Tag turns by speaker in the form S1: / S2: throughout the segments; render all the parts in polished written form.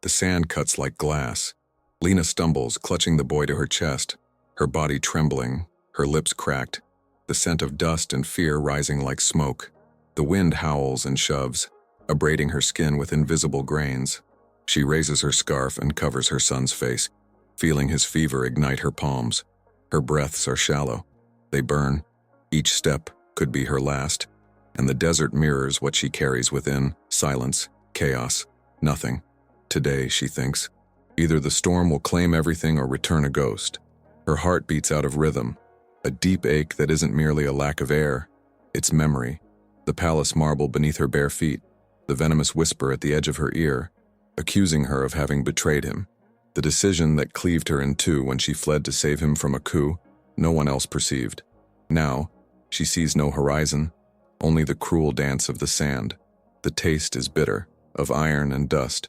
S1: The sand cuts like glass. Lina stumbles, clutching the boy to her chest, her body trembling, her lips cracked, the scent of dust and fear rising like smoke. The wind howls and shoves, abrading her skin with invisible grains. She raises her scarf and covers her son's face, feeling his fever ignite her palms. Her breaths are shallow. They burn. Each step could be her last, and the desert mirrors what she carries within: silence, chaos, nothing. Today, she thinks, either the storm will claim everything or return a ghost. Her heart beats out of rhythm, a deep ache that isn't merely a lack of air. It's memory, the palace marble beneath her bare feet, the venomous whisper at the edge of her ear, accusing her of having betrayed him. The decision that cleaved her in two when she fled to save him from a coup no one else perceived. Now, she sees no horizon, only the cruel dance of the sand. The taste is bitter, of iron and dust.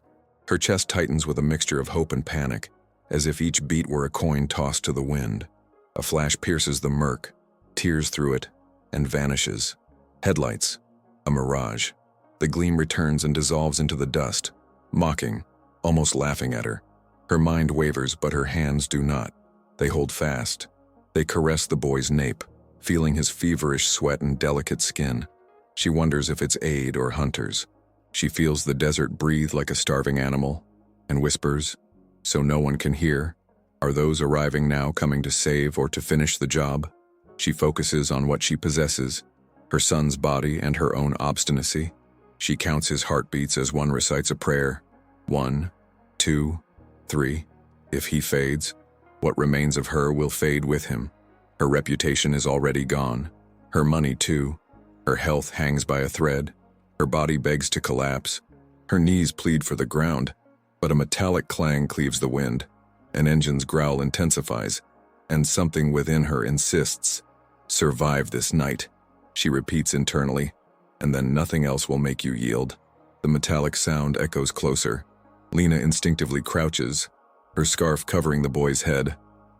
S1: Her chest tightens with a mixture of hope and panic, as if each beat were a coin tossed to the wind. A flash pierces the murk, tears through it, and vanishes. Headlights, a mirage. The gleam returns and dissolves into the dust, mocking, almost laughing at her. Her mind wavers, but her hands do not. They hold fast. They caress the boy's nape, feeling his feverish sweat and delicate skin. She wonders if it's aid or hunters. She feels the desert breathe like a starving animal, and whispers, so no one can hear, are those arriving now coming to save or to finish the job? She focuses on what she possesses, her son's body and her own obstinacy. She counts his heartbeats as one recites a prayer. 1, 2, 3. If he fades, what remains of her will fade with him. Her reputation is already gone. Her money too. Her health hangs by a thread. Her body begs to collapse. Her knees plead for the ground, but a metallic clang cleaves the wind. An engine's growl intensifies, and something within her insists, "Survive this night," she repeats internally, and then nothing else will make you yield. The metallic sound echoes closer. Lina instinctively crouches, her scarf covering the boy's head,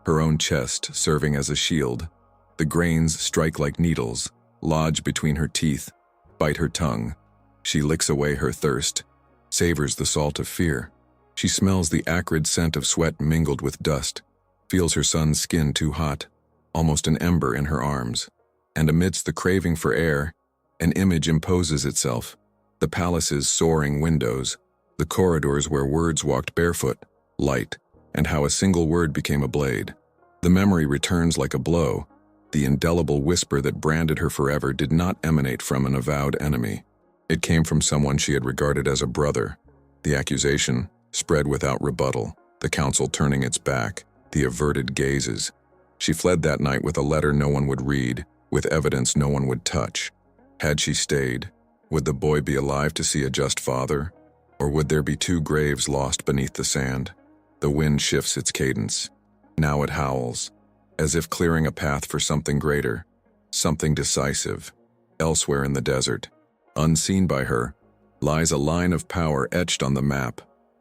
S1: her own chest serving as a shield. The grains strike like needles, lodge between her teeth, bite her tongue. She licks away her thirst, savors the salt of fear. She smells the acrid scent of sweat mingled with dust, feels her son's skin too hot, almost an ember in her arms. And amidst the craving for air, an image imposes itself. The palace's soaring windows, the corridors where words walked barefoot, light, and how a single word became a blade. The memory returns like a blow. The indelible whisper that branded her forever did not emanate from an avowed enemy. It came from someone she had regarded as a brother. The accusation spread without rebuttal, the council turning its back, the averted gazes. She fled that night with a letter no one would read, with evidence no one would touch. Had she stayed, would the boy be alive to see a just father? Or would there be two graves lost beneath the sand? The wind shifts its cadence. Now it howls, as if clearing a path for something greater, something decisive. Elsewhere in the desert, unseen by her, lies a line of power etched on the map,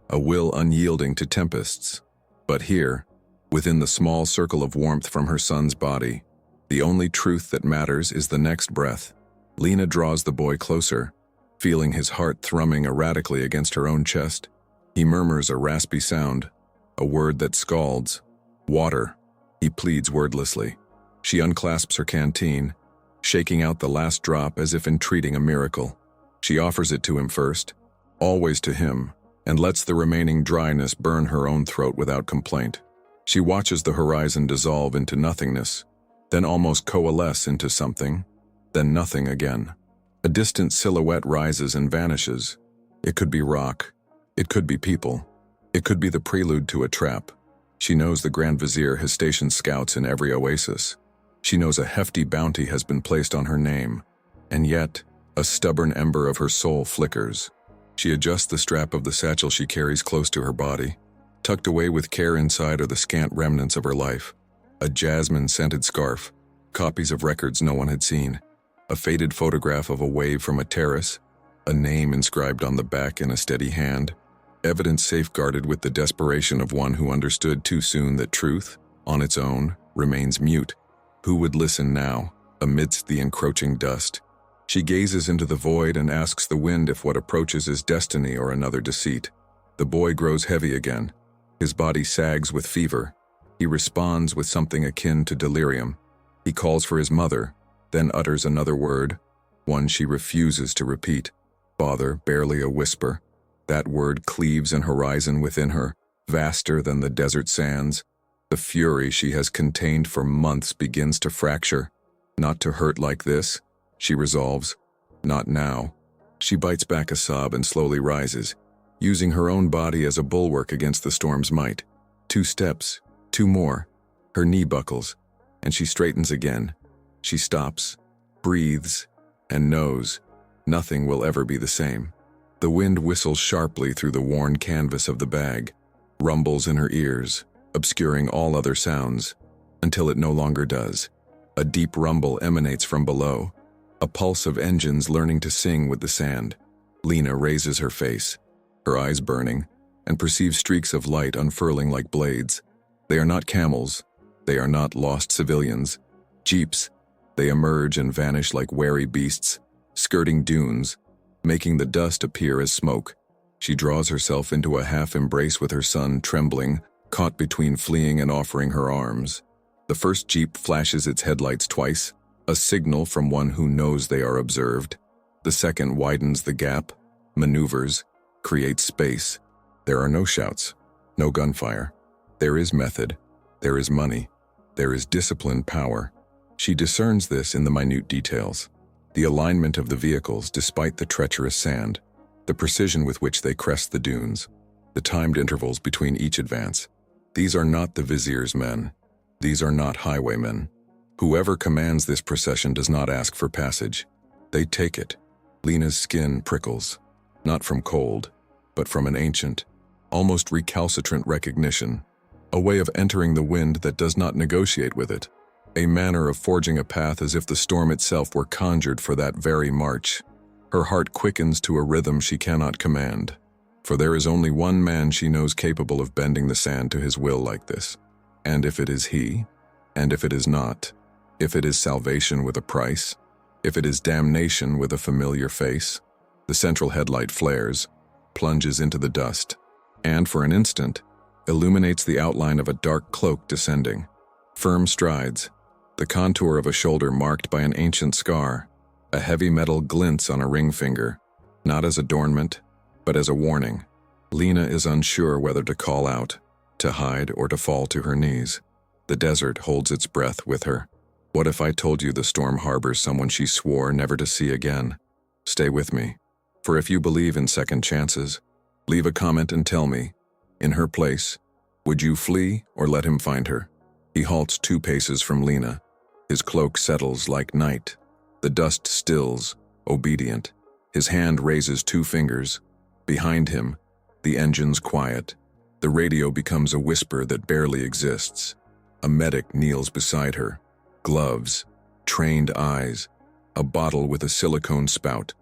S1: a will unyielding to tempests. But here, within the small circle of warmth from her son's body, the only truth that matters is the next breath. Lina draws the boy closer, feeling his heart thrumming erratically against her own chest. He murmurs a raspy sound, a word that scalds. Water. He pleads wordlessly. She unclasps her canteen, shaking out the last drop as if entreating a miracle. She offers it to him first, always to him, and lets the remaining dryness burn her own throat without complaint. She watches the horizon dissolve into nothingness, then almost coalesce into something, then nothing again. A distant silhouette rises and vanishes. It could be rock. It could be people. It could be the prelude to a trap. She knows the Grand Vizier has stationed scouts in every oasis. She knows a hefty bounty has been placed on her name. And yet, a stubborn ember of her soul flickers. She adjusts the strap of the satchel she carries close to her body. Tucked away with care inside are the scant remnants of her life. A jasmine-scented scarf, copies of records no one had seen, a faded photograph of a wave from a terrace, a name inscribed on the back in a steady hand, evidence safeguarded with the desperation of one who understood too soon that truth, on its own, remains mute. Who would listen now, amidst the encroaching dust? She gazes into the void and asks the wind if what approaches is destiny or another deceit. The boy grows heavy again. His body sags with fever. He responds with something akin to delirium. He calls for his mother, then utters another word, one she refuses to repeat. Father, barely a whisper. That word cleaves an horizon within her, vaster than the desert sands. The fury she has contained for months begins to fracture. Not to hurt like this, she resolves. Not now. She bites back a sob and slowly rises, using her own body as a bulwark against the storm's might. 2 steps, 2 more. Her knee buckles, and she straightens again. She stops, breathes, and knows nothing will ever be the same. The wind whistles sharply through the worn canvas of the bag, rumbles in her ears, obscuring all other sounds, until it no longer does. A deep rumble emanates from below, a pulse of engines learning to sing with the sand. Lina raises her face, her eyes burning, and perceives streaks of light unfurling like blades. They are not camels, they are not lost civilians. Jeeps, they emerge and vanish like wary beasts, skirting dunes, making the dust appear as smoke. She draws herself into a half-embrace with her son, trembling, caught between fleeing and offering her arms. The first jeep flashes its headlights twice, a signal from one who knows they are observed. The second widens the gap, maneuvers, creates space. There are no shouts, no gunfire. There is method, there is money, there is disciplined power. She discerns this in the minute details. The alignment of the vehicles despite the treacherous sand, the precision with which they crest the dunes, the timed intervals between each advance. These are not the vizier's men. These are not highwaymen. Whoever commands this procession does not ask for passage. They take it. Lina's skin prickles, not from cold, but from an ancient, almost recalcitrant recognition, a way of entering the wind that does not negotiate with it, a manner of forging a path as if the storm itself were conjured for that very march. Her heart quickens to a rhythm she cannot command, for there is only one man she knows capable of bending the sand to his will like this. And if it is he, and if it is not, if it is salvation with a price, if it is damnation with a familiar face, the central headlight flares, plunges into the dust, and for an instant, illuminates the outline of a dark cloak descending. Firm strides, the contour of a shoulder marked by an ancient scar. A heavy metal glints on a ring finger, not as adornment, but as a warning. Lina is unsure whether to call out, to hide, or to fall to her knees. The desert holds its breath with her. What if I told you the storm harbors someone she swore never to see again? Stay with me, for if you believe in second chances, leave a comment and tell me, in her place, would you flee or let him find her? He halts 2 paces from Lina. His cloak settles like night. The dust stills, obedient. His hand raises 2 fingers. Behind him, the engines quiet. The radio becomes a whisper that barely exists. A medic kneels beside her. Gloves, trained eyes, a bottle with a silicone spout,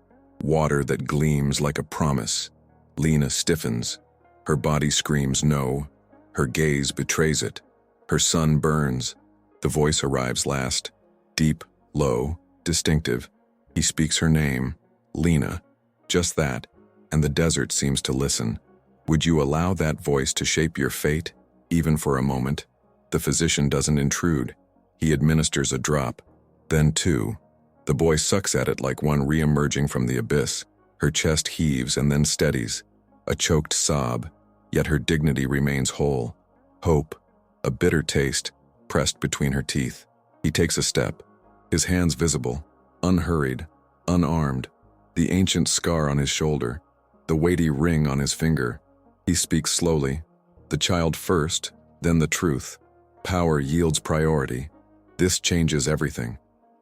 S1: water that gleams like a promise. Lina stiffens. Her body screams no. Her gaze betrays it. Her son burns. The voice arrives last. Deep, low, distinctive. He speaks her name, Lina. Just that, and the desert seems to listen. Would you allow that voice to shape your fate, even for a moment? The physician doesn't intrude. He administers a drop, then 2. The boy sucks at it like one re-emerging from the abyss. Her chest heaves and then steadies, a choked sob, yet her dignity remains whole. Hope, a bitter taste, pressed between her teeth. He takes a step, his hands visible, unhurried, unarmed, the ancient scar on his shoulder, the weighty ring on his finger. He speaks slowly, the child first, then the truth. Power yields priority. This changes everything.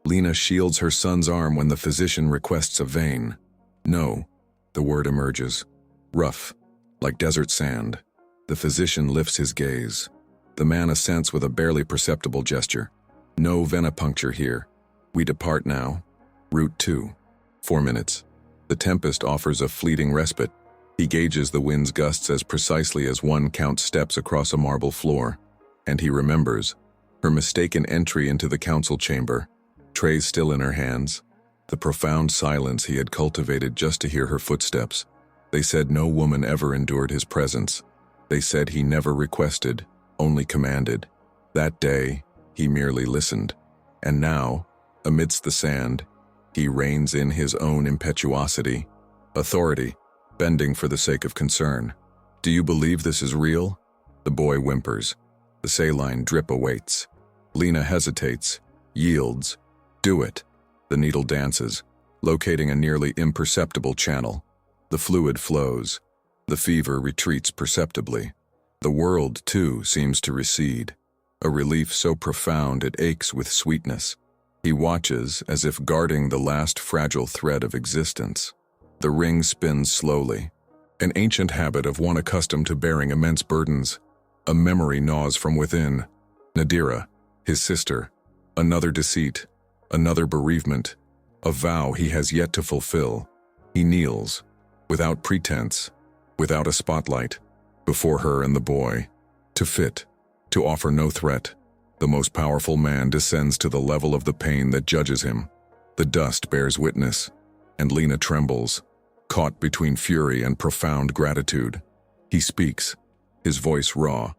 S1: Lina shields her son's arm when the physician requests a vein. No, the word emerges. Rough, like desert sand. The physician lifts his gaze. The man assents with a barely perceptible gesture. No venipuncture here. We depart now. Route 2. 4 minutes. The tempest offers a fleeting respite. He gauges the wind's gusts as precisely as one counts steps across a marble floor. And he remembers her mistaken entry into the council chamber, trays still in her hands, the profound silence he had cultivated just to hear her footsteps. They said no woman ever endured his presence. They said he never requested, only commanded. That day, he merely listened. And now, amidst the sand, he reins in his own impetuosity, authority, bending for the sake of concern. Do you believe this is real? The boy whimpers. The saline drip awaits. Lina hesitates, yields. Do it. The needle dances, locating a nearly imperceptible channel. The fluid flows. The fever retreats perceptibly. The world, too, seems to recede, a relief so profound it aches with sweetness. He watches as if guarding the last fragile thread of existence. The ring spins slowly, an ancient habit of one accustomed to bearing immense burdens. A memory gnaws from within. Nadira, his sister, another deceit, another bereavement, a vow he has yet to fulfill. He kneels, without pretense, without a spotlight, before her and the boy. To fit, to offer no threat, the most powerful man descends to the level of the pain that judges him. The dust bears witness, and Lina trembles, caught between fury and profound gratitude. He speaks, his voice raw.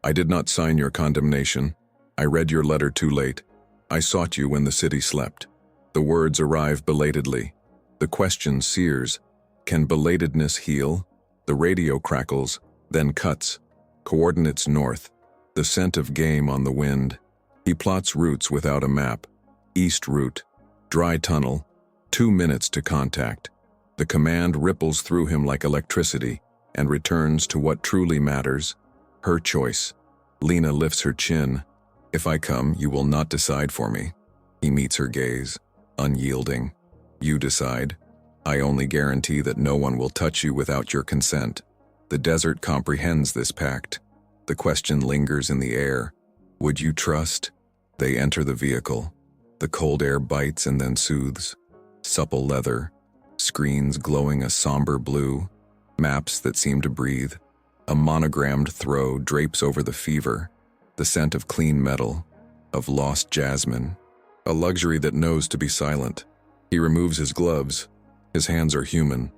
S1: I did not sign your condemnation. I read your letter too late. I sought you when the city slept. The words arrive belatedly. The question sears. Can belatedness heal? The radio crackles, then cuts. Coordinates north. The scent of game on the wind. He plots routes without a map. East route. Dry tunnel. 2 minutes to contact. The command ripples through him like electricity and returns to what truly matters. Her choice. Lina lifts her chin. If I come, you will not decide for me. He meets her gaze, unyielding. You decide. I only guarantee that no one will touch you without your consent. The desert comprehends this pact. The question lingers in the air. Would you trust? They enter the vehicle. The cold air bites and then soothes. Supple leather, screens glowing a somber blue, maps that seem to breathe. A monogrammed throw drapes over the fever, the scent of clean metal, of lost jasmine, a luxury that knows to be silent. He removes his gloves. His hands are human.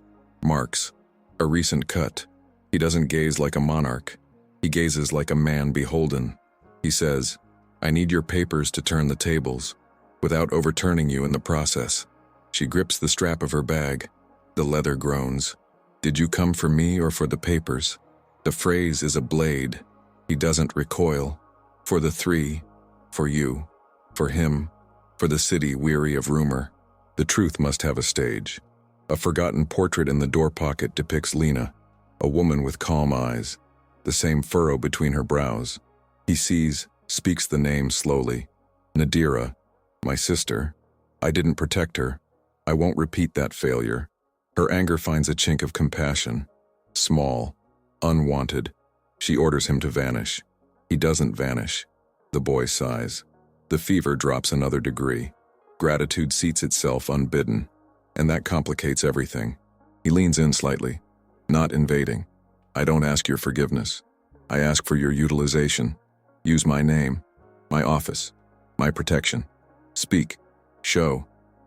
S1: Marks. A recent cut. He doesn't gaze like a monarch. He gazes like a man beholden. He says, I need your papers to turn the tables, without overturning you in the process. She grips the strap of her bag. The leather groans. Did you come for me or for the papers? The phrase is a blade. He doesn't recoil. For the three. For you. For him. For the city weary of rumor. The truth must have a stage. A forgotten portrait in the door pocket depicts Lina, a woman with calm eyes, the same furrow between her brows. He sees, speaks the name slowly. Nadira, my sister. I didn't protect her. I won't repeat that failure. Her anger finds a chink of compassion. Small, unwanted. She orders him to vanish. He doesn't vanish. The boy sighs. The fever drops another degree. Gratitude seats itself unbidden, and that complicates everything. He leans in slightly, not invading. I don't ask your forgiveness. I ask for your utilization. Use my name, my office, my protection. Speak. Show.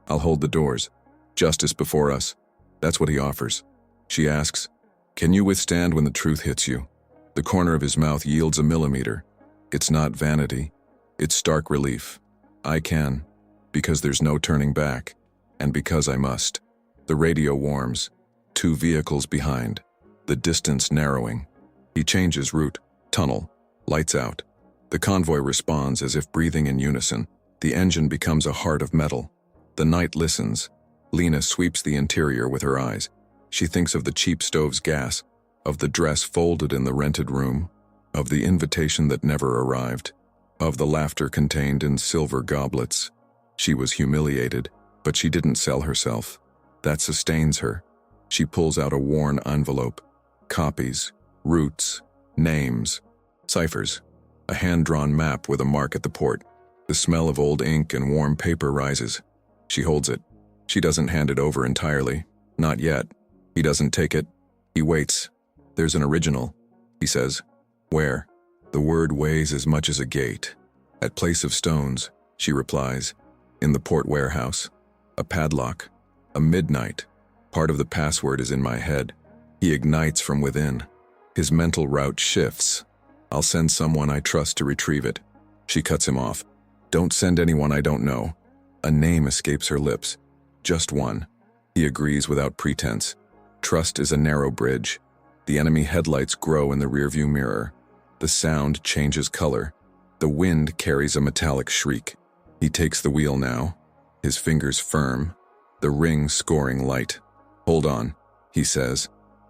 S1: I'll hold the doors. Justice before us. That's what he offers. She asks, can you withstand when the truth hits you? The corner of his mouth yields a millimeter. It's not vanity. It's stark relief. I can, because there's no turning back, and because I must. The radio warms. 2 vehicles behind. The distance narrowing. He changes route. Tunnel. Lights out. The convoy responds as if breathing in unison. The engine becomes a heart of metal. The night listens. Lina sweeps the interior with her eyes. She thinks of the cheap stove's gas, of the dress folded in the rented room, of the invitation that never arrived, of the laughter contained in silver goblets. She was humiliated, but she didn't sell herself. That sustains her. She pulls out a worn envelope. Copies, routes, names, ciphers, a hand-drawn map with a mark at the port. The smell of old ink and warm paper rises. She holds it. She doesn't hand it over entirely. Not yet. He doesn't take it. He waits. There's an original, he says. Where? The word weighs as much as a gate. At Place of Stones, she replies. In the port warehouse. A padlock. A midnight. Part of the password is in my head. He ignites from within. His mental route shifts. I'll send someone I trust to retrieve it. She cuts him off. Don't send anyone I don't know. A name escapes her lips. Just one. He agrees without pretense. Trust is a narrow bridge. The enemy headlights grow in the rearview mirror. The sound changes color. The wind carries a metallic shriek. He takes the wheel now, his fingers firm, the ring scoring light. Hold on, he says,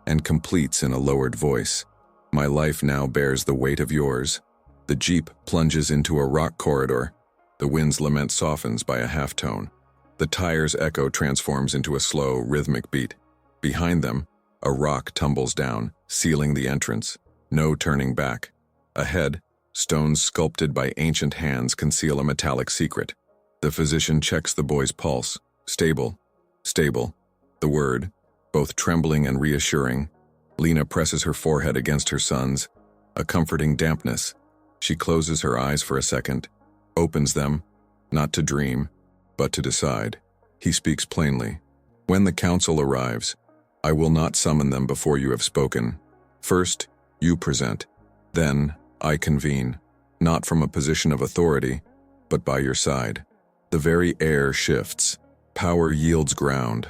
S1: and completes in a lowered voice. My life now bears the weight of yours. The jeep plunges into a rock corridor. The wind's lament softens by a halftone. The tire's echo transforms into a slow, rhythmic beat. Behind them, a rock tumbles down, sealing the entrance. No turning back. Ahead, stones sculpted by ancient hands conceal a metallic secret. The physician checks the boy's pulse. Stable. Stable. The word, both trembling and reassuring. Lina presses her forehead against her son's, a comforting dampness. She closes her eyes for a second, opens them, not to dream, but to decide. He speaks plainly. When the council arrives, I will not summon them before you have spoken. First, you present. Then, I convene, not from a position of authority, but by your side. The very air shifts. Power yields ground.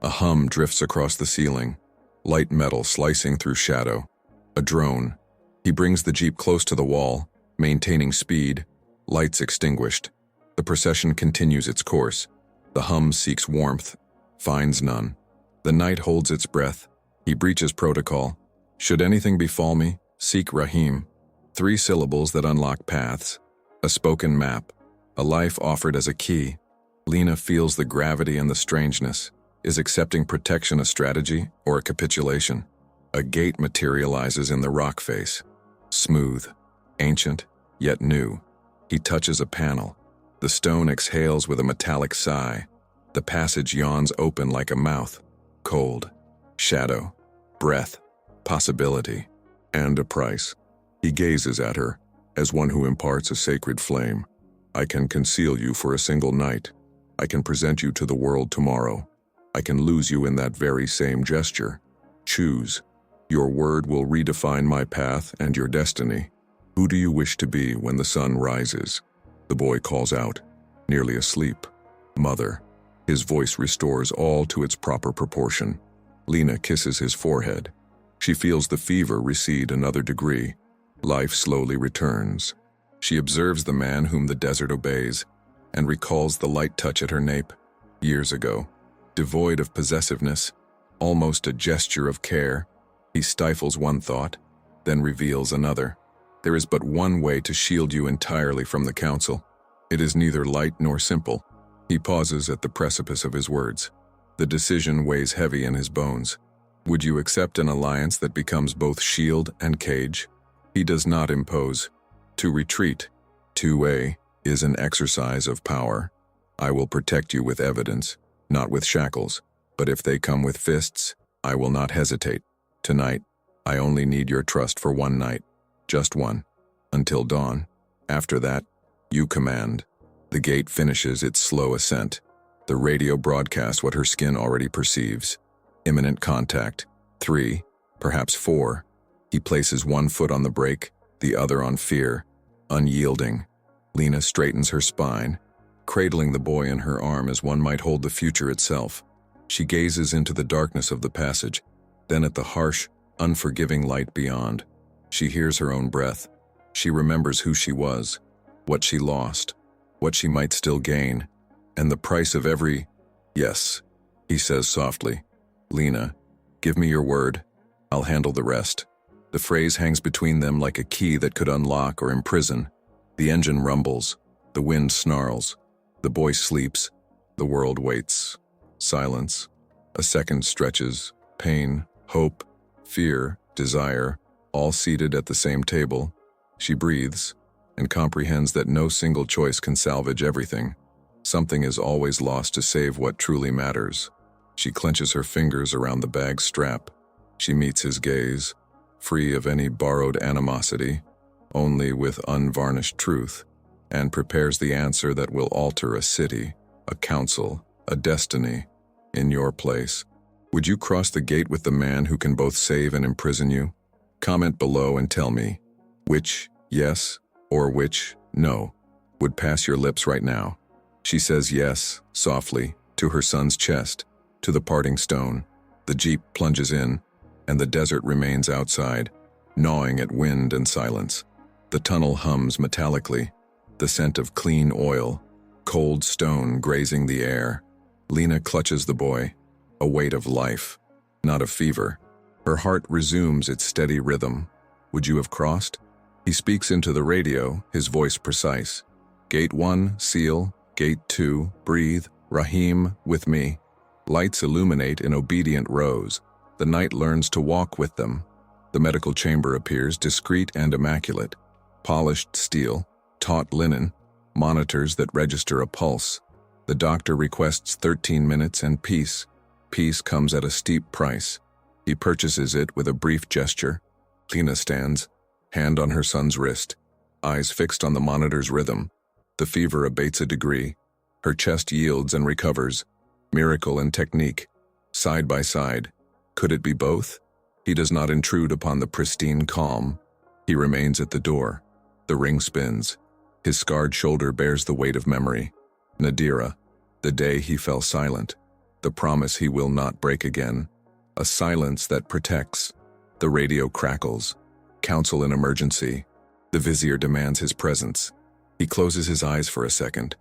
S1: A hum drifts across the ceiling, light metal slicing through shadow. A drone. He brings the jeep close to the wall, maintaining speed, lights extinguished. The procession continues its course. The hum seeks warmth, finds none. The night holds its breath. He breaches protocol. Should anything befall me, seek Rahim. 3 syllables that unlock paths. A spoken map. A life offered as a key. Lina feels the gravity and the strangeness. Is accepting protection a strategy or a capitulation? A gate materializes in the rock face. Smooth, ancient, yet new. He touches a panel. The stone exhales with a metallic sigh. The passage yawns open like a mouth. Cold, shadow, breath, possibility, and a price. He gazes at her, as one who imparts a sacred flame. I can conceal you for a single night. I can present you to the world tomorrow. I can lose you in that very same gesture. Choose. Your word will redefine my path and your destiny. Who do you wish to be when the sun rises? The boy calls out, nearly asleep. Mother. His voice restores all to its proper proportion. Lina kisses his forehead. She feels the fever recede another degree. Life slowly returns. She observes the man whom the desert obeys, and recalls the light touch at her nape, years ago. Devoid of possessiveness, almost a gesture of care, he stifles one thought, then reveals another. There is but one way to shield you entirely from the council. It is neither light nor simple. He pauses at the precipice of his words. The decision weighs heavy in his bones. Would you accept an alliance that becomes both shield and cage? He does not impose. To retreat, two-way, is an exercise of power. I will protect you with evidence, not with shackles, but if they come with fists, I will not hesitate. Tonight, I only need your trust for one night, just one, until dawn. After that, you command. The gate finishes its slow ascent. The radio broadcasts what her skin already perceives. Imminent contact. 3, perhaps 4. He places one foot on the brake, the other on fear, unyielding. Lina straightens her spine, cradling the boy in her arm as one might hold the future itself. She gazes into the darkness of the passage, then at the harsh, unforgiving light beyond. She hears her own breath. She remembers who she was, what she lost, what she might still gain, and the price of every... Yes, he says softly. Lina, give me your word. I'll handle the rest. The phrase hangs between them like a key that could unlock or imprison. The engine rumbles. The wind snarls. The boy sleeps. The world waits. Silence. A second stretches. Pain, hope, fear, desire, all seated at the same table. She breathes and comprehends that no single choice can salvage everything. Something is always lost to save what truly matters. She clenches her fingers around the bag's strap. She meets his gaze, free of any borrowed animosity, only with unvarnished truth, and prepares the answer that will alter a city, a council, a destiny. In your place, Would you cross the gate with the man who can both save and imprison you? Comment below and tell me which yes or which no would pass your lips right now. She says yes, softly, to her son's chest, to the parting stone. The jeep plunges in, and the desert remains outside, gnawing at wind and silence. The tunnel hums metallically, the scent of clean oil, cold stone grazing the air. Lina clutches the boy, a weight of life, not of fever. Her heart resumes its steady rhythm. Would you have crossed? He speaks into the radio, his voice precise. Gate 1, seal. Gate 2, breathe. Rahim, with me. Lights illuminate in obedient rows. The night learns to walk with them. The medical chamber appears discreet and immaculate. Polished steel, taut linen, monitors that register a pulse. The doctor requests 13 minutes and peace. Peace comes at a steep price. He purchases it with a brief gesture. Lina stands, hand on her son's wrist, eyes fixed on the monitor's rhythm. The fever abates a degree. Her chest yields and recovers. Miracle and technique, side by side. Could it be both? He does not intrude upon the pristine calm. He remains at the door. The ring spins. His scarred shoulder bears the weight of memory. Nadira, the day he fell silent. The promise he will not break again. A silence that protects. The radio crackles. Counsel in emergency. The vizier demands his presence. He closes his eyes for a second,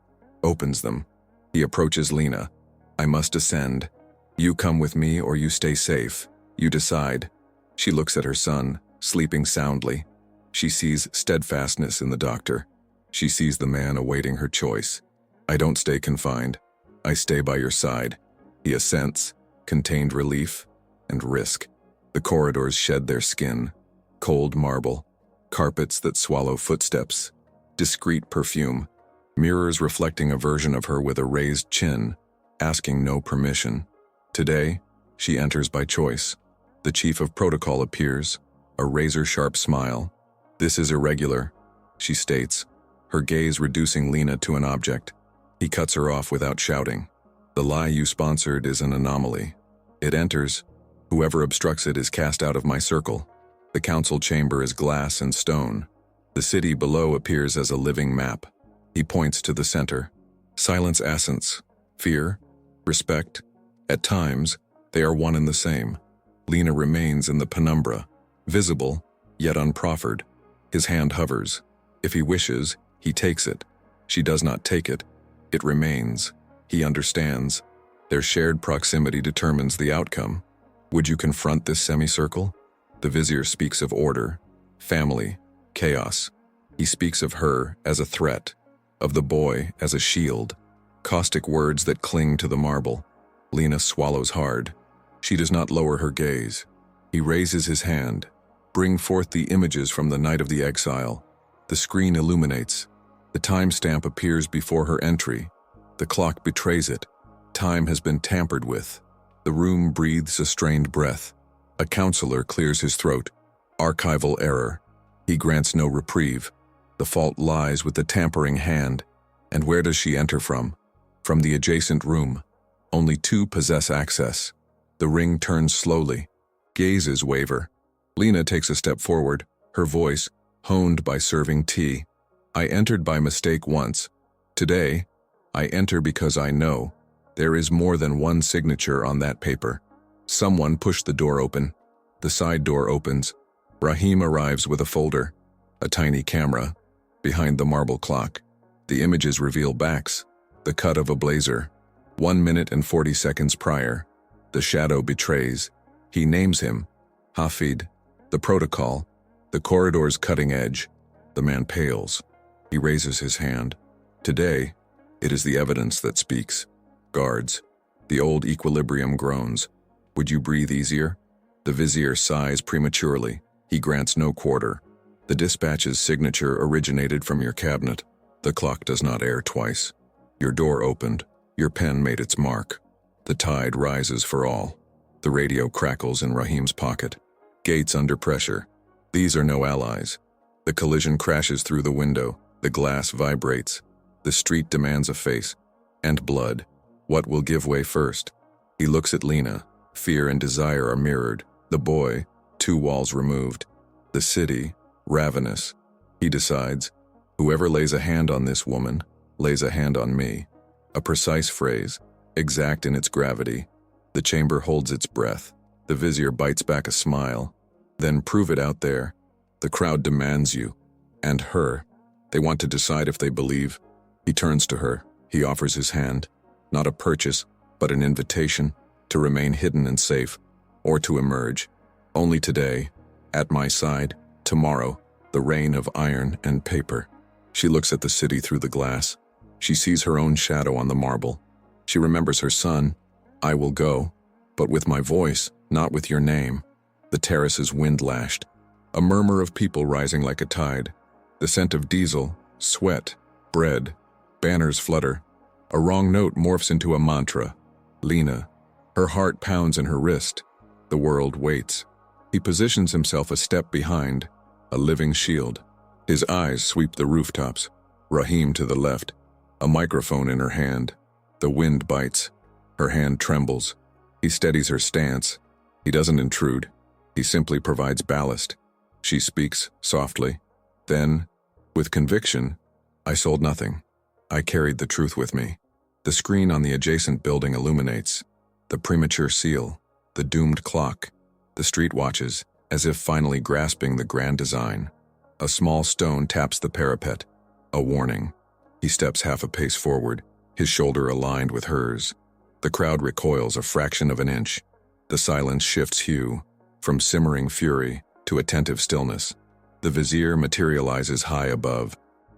S1: opens them. He approaches Lina. I must ascend. You come with me or you stay safe. You decide. She looks at her son, sleeping soundly. She sees steadfastness in the doctor. She sees the man awaiting her choice. I don't stay confined. I stay by your side. He assents, contained relief and risk. The corridors shed their skin. Cold marble, carpets that swallow footsteps, discreet perfume, mirrors reflecting a version of her with a raised chin, asking no permission. Today, she enters by choice. The chief of protocol appears, a razor-sharp smile. This is irregular, she states, her gaze reducing Lina to an object. He cuts her off without shouting. The lie you sponsored is an anomaly. It enters. Whoever obstructs it is cast out of my circle. The council chamber is glass and stone. The city below appears as a living map. He points to the center. Silence essence, fear, respect. At times, they are one and the same. Lina remains in the penumbra, visible, yet unproffered. His hand hovers. If he wishes, he takes it. She does not take it. It remains. He understands. Their shared proximity determines the outcome. Would you confront this semicircle? The vizier speaks of order, family, chaos. He speaks of her as a threat, of the boy as a shield. Caustic words that cling to the marble. Lina swallows hard. She does not lower her gaze. He raises his hand. Bring forth the images from the night of the exile. The screen illuminates. The timestamp appears before her entry. The clock betrays it. Time has been tampered with. The room breathes a strained breath. A counselor clears his throat. Archival error. He grants no reprieve. The fault lies with the tampering hand. And where does she enter from? From the adjacent room. Only two possess access. The ring turns slowly. Gazes waver. Lina takes a step forward, her voice honed by serving tea. I entered by mistake once. Today, I enter because I know there is more than one signature on that paper. Someone pushed the door open. The side door opens. Rahim arrives with a folder, a tiny camera, behind the marble clock. The images reveal backs, the cut of a blazer. 1 minute and 40 seconds prior. The shadow betrays. He names him. Hafid. The protocol. The corridor's cutting edge. The man pales. He raises his hand. Today, it is the evidence that speaks. Guards. The old equilibrium groans. Would you breathe easier? The vizier sighs prematurely. He grants no quarter. The dispatch's signature originated from your cabinet. The clock does not err twice. Your door opened. Your pen made its mark. The tide rises for all. The radio crackles in Rahim's pocket. Gates under pressure. These are no allies. The collision crashes through the window. The glass vibrates. The street demands a face. And blood. What will give way first? He looks at Lina. Fear and desire are mirrored. The boy, 2 walls removed. The city, ravenous. He decides, whoever lays a hand on this woman, lays a hand on me. A precise phrase, exact in its gravity. The chamber holds its breath. The vizier bites back a smile. Then prove it out there. The crowd demands you. And her. They want to decide if they believe. He turns to her. He offers his hand. Not a purchase, but an invitation to remain hidden and safe, or to emerge. Only today, at my side, tomorrow, the reign of iron and paper. She looks at the city through the glass. She sees her own shadow on the marble. She remembers her son. I will go, but with my voice, not with your name. The terrace is wind-lashed. A murmur of people rising like a tide. The scent of diesel, sweat, bread. Banners flutter. A wrong note morphs into a mantra. Lina. Her heart pounds in her wrist. The world waits. He positions himself a step behind, a living shield. His eyes sweep the rooftops. Rahim to the left, a microphone in her hand. The wind bites. Her hand trembles. He steadies her stance. He doesn't intrude. He simply provides ballast. She speaks softly. Then, with conviction, I sold nothing. I carried the truth with me. The screen on the adjacent building illuminates. The premature seal, the doomed clock. The street watches, as if finally grasping the grand design. A small stone taps the parapet. A warning. He steps half a pace forward, his shoulder aligned with hers. The crowd recoils a fraction of an inch. The silence shifts hue, from simmering fury to attentive stillness. The vizier materializes high above,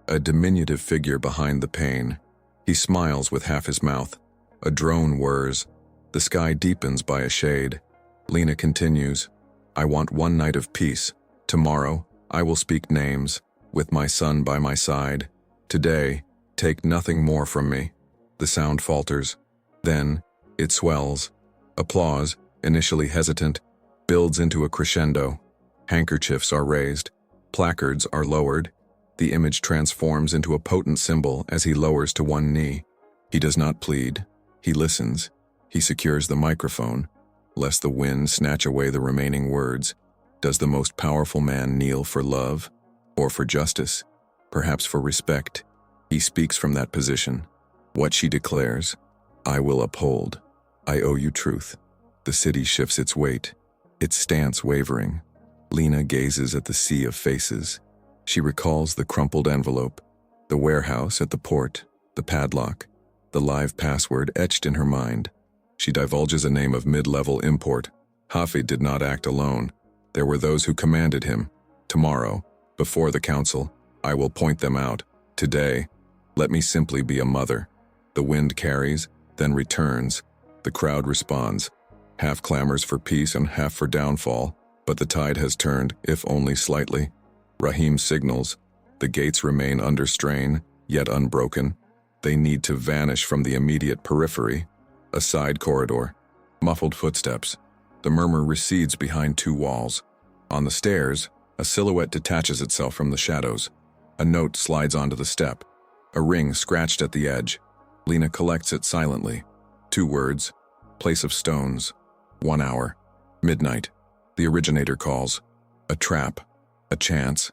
S1: a diminutive figure behind the pane. He smiles with half his mouth. A drone whirs. The sky deepens by a shade. Lina continues, I want one night of peace. Tomorrow, I will speak names, with my son by my side. Today, take nothing more from me. The sound falters. Then, it swells. Applause, initially hesitant, builds into a crescendo. Handkerchiefs are raised. Placards are lowered. The image transforms into a potent symbol as he lowers to one knee. He does not plead. He listens. He secures the microphone, lest the wind snatch away the remaining words. Does the most powerful man kneel for love, or for justice, perhaps for respect? He speaks from that position. What she declares, I will uphold. I owe you truth. The city shifts its weight, its stance wavering. Lina gazes at the sea of faces. She recalls the crumpled envelope, the warehouse at the port, the padlock, the live password etched in her mind. She divulges a name of mid-level import. Hafid did not act alone. There were those who commanded him. Tomorrow, before the council, I will point them out. Today, let me simply be a mother. The wind carries, then returns. The crowd responds. Half clamors for peace and half for downfall, but the tide has turned, if only slightly. Rahim signals. The gates remain under strain, yet unbroken. They need to vanish from the immediate periphery. A side corridor. Muffled footsteps. The murmur recedes behind 2 walls. On the stairs, a silhouette detaches itself from the shadows. A note slides onto the step. A ring scratched at the edge. Lina collects it silently. 2 words. Place of stones. 1 hour. Midnight. The originator calls. A trap. A chance.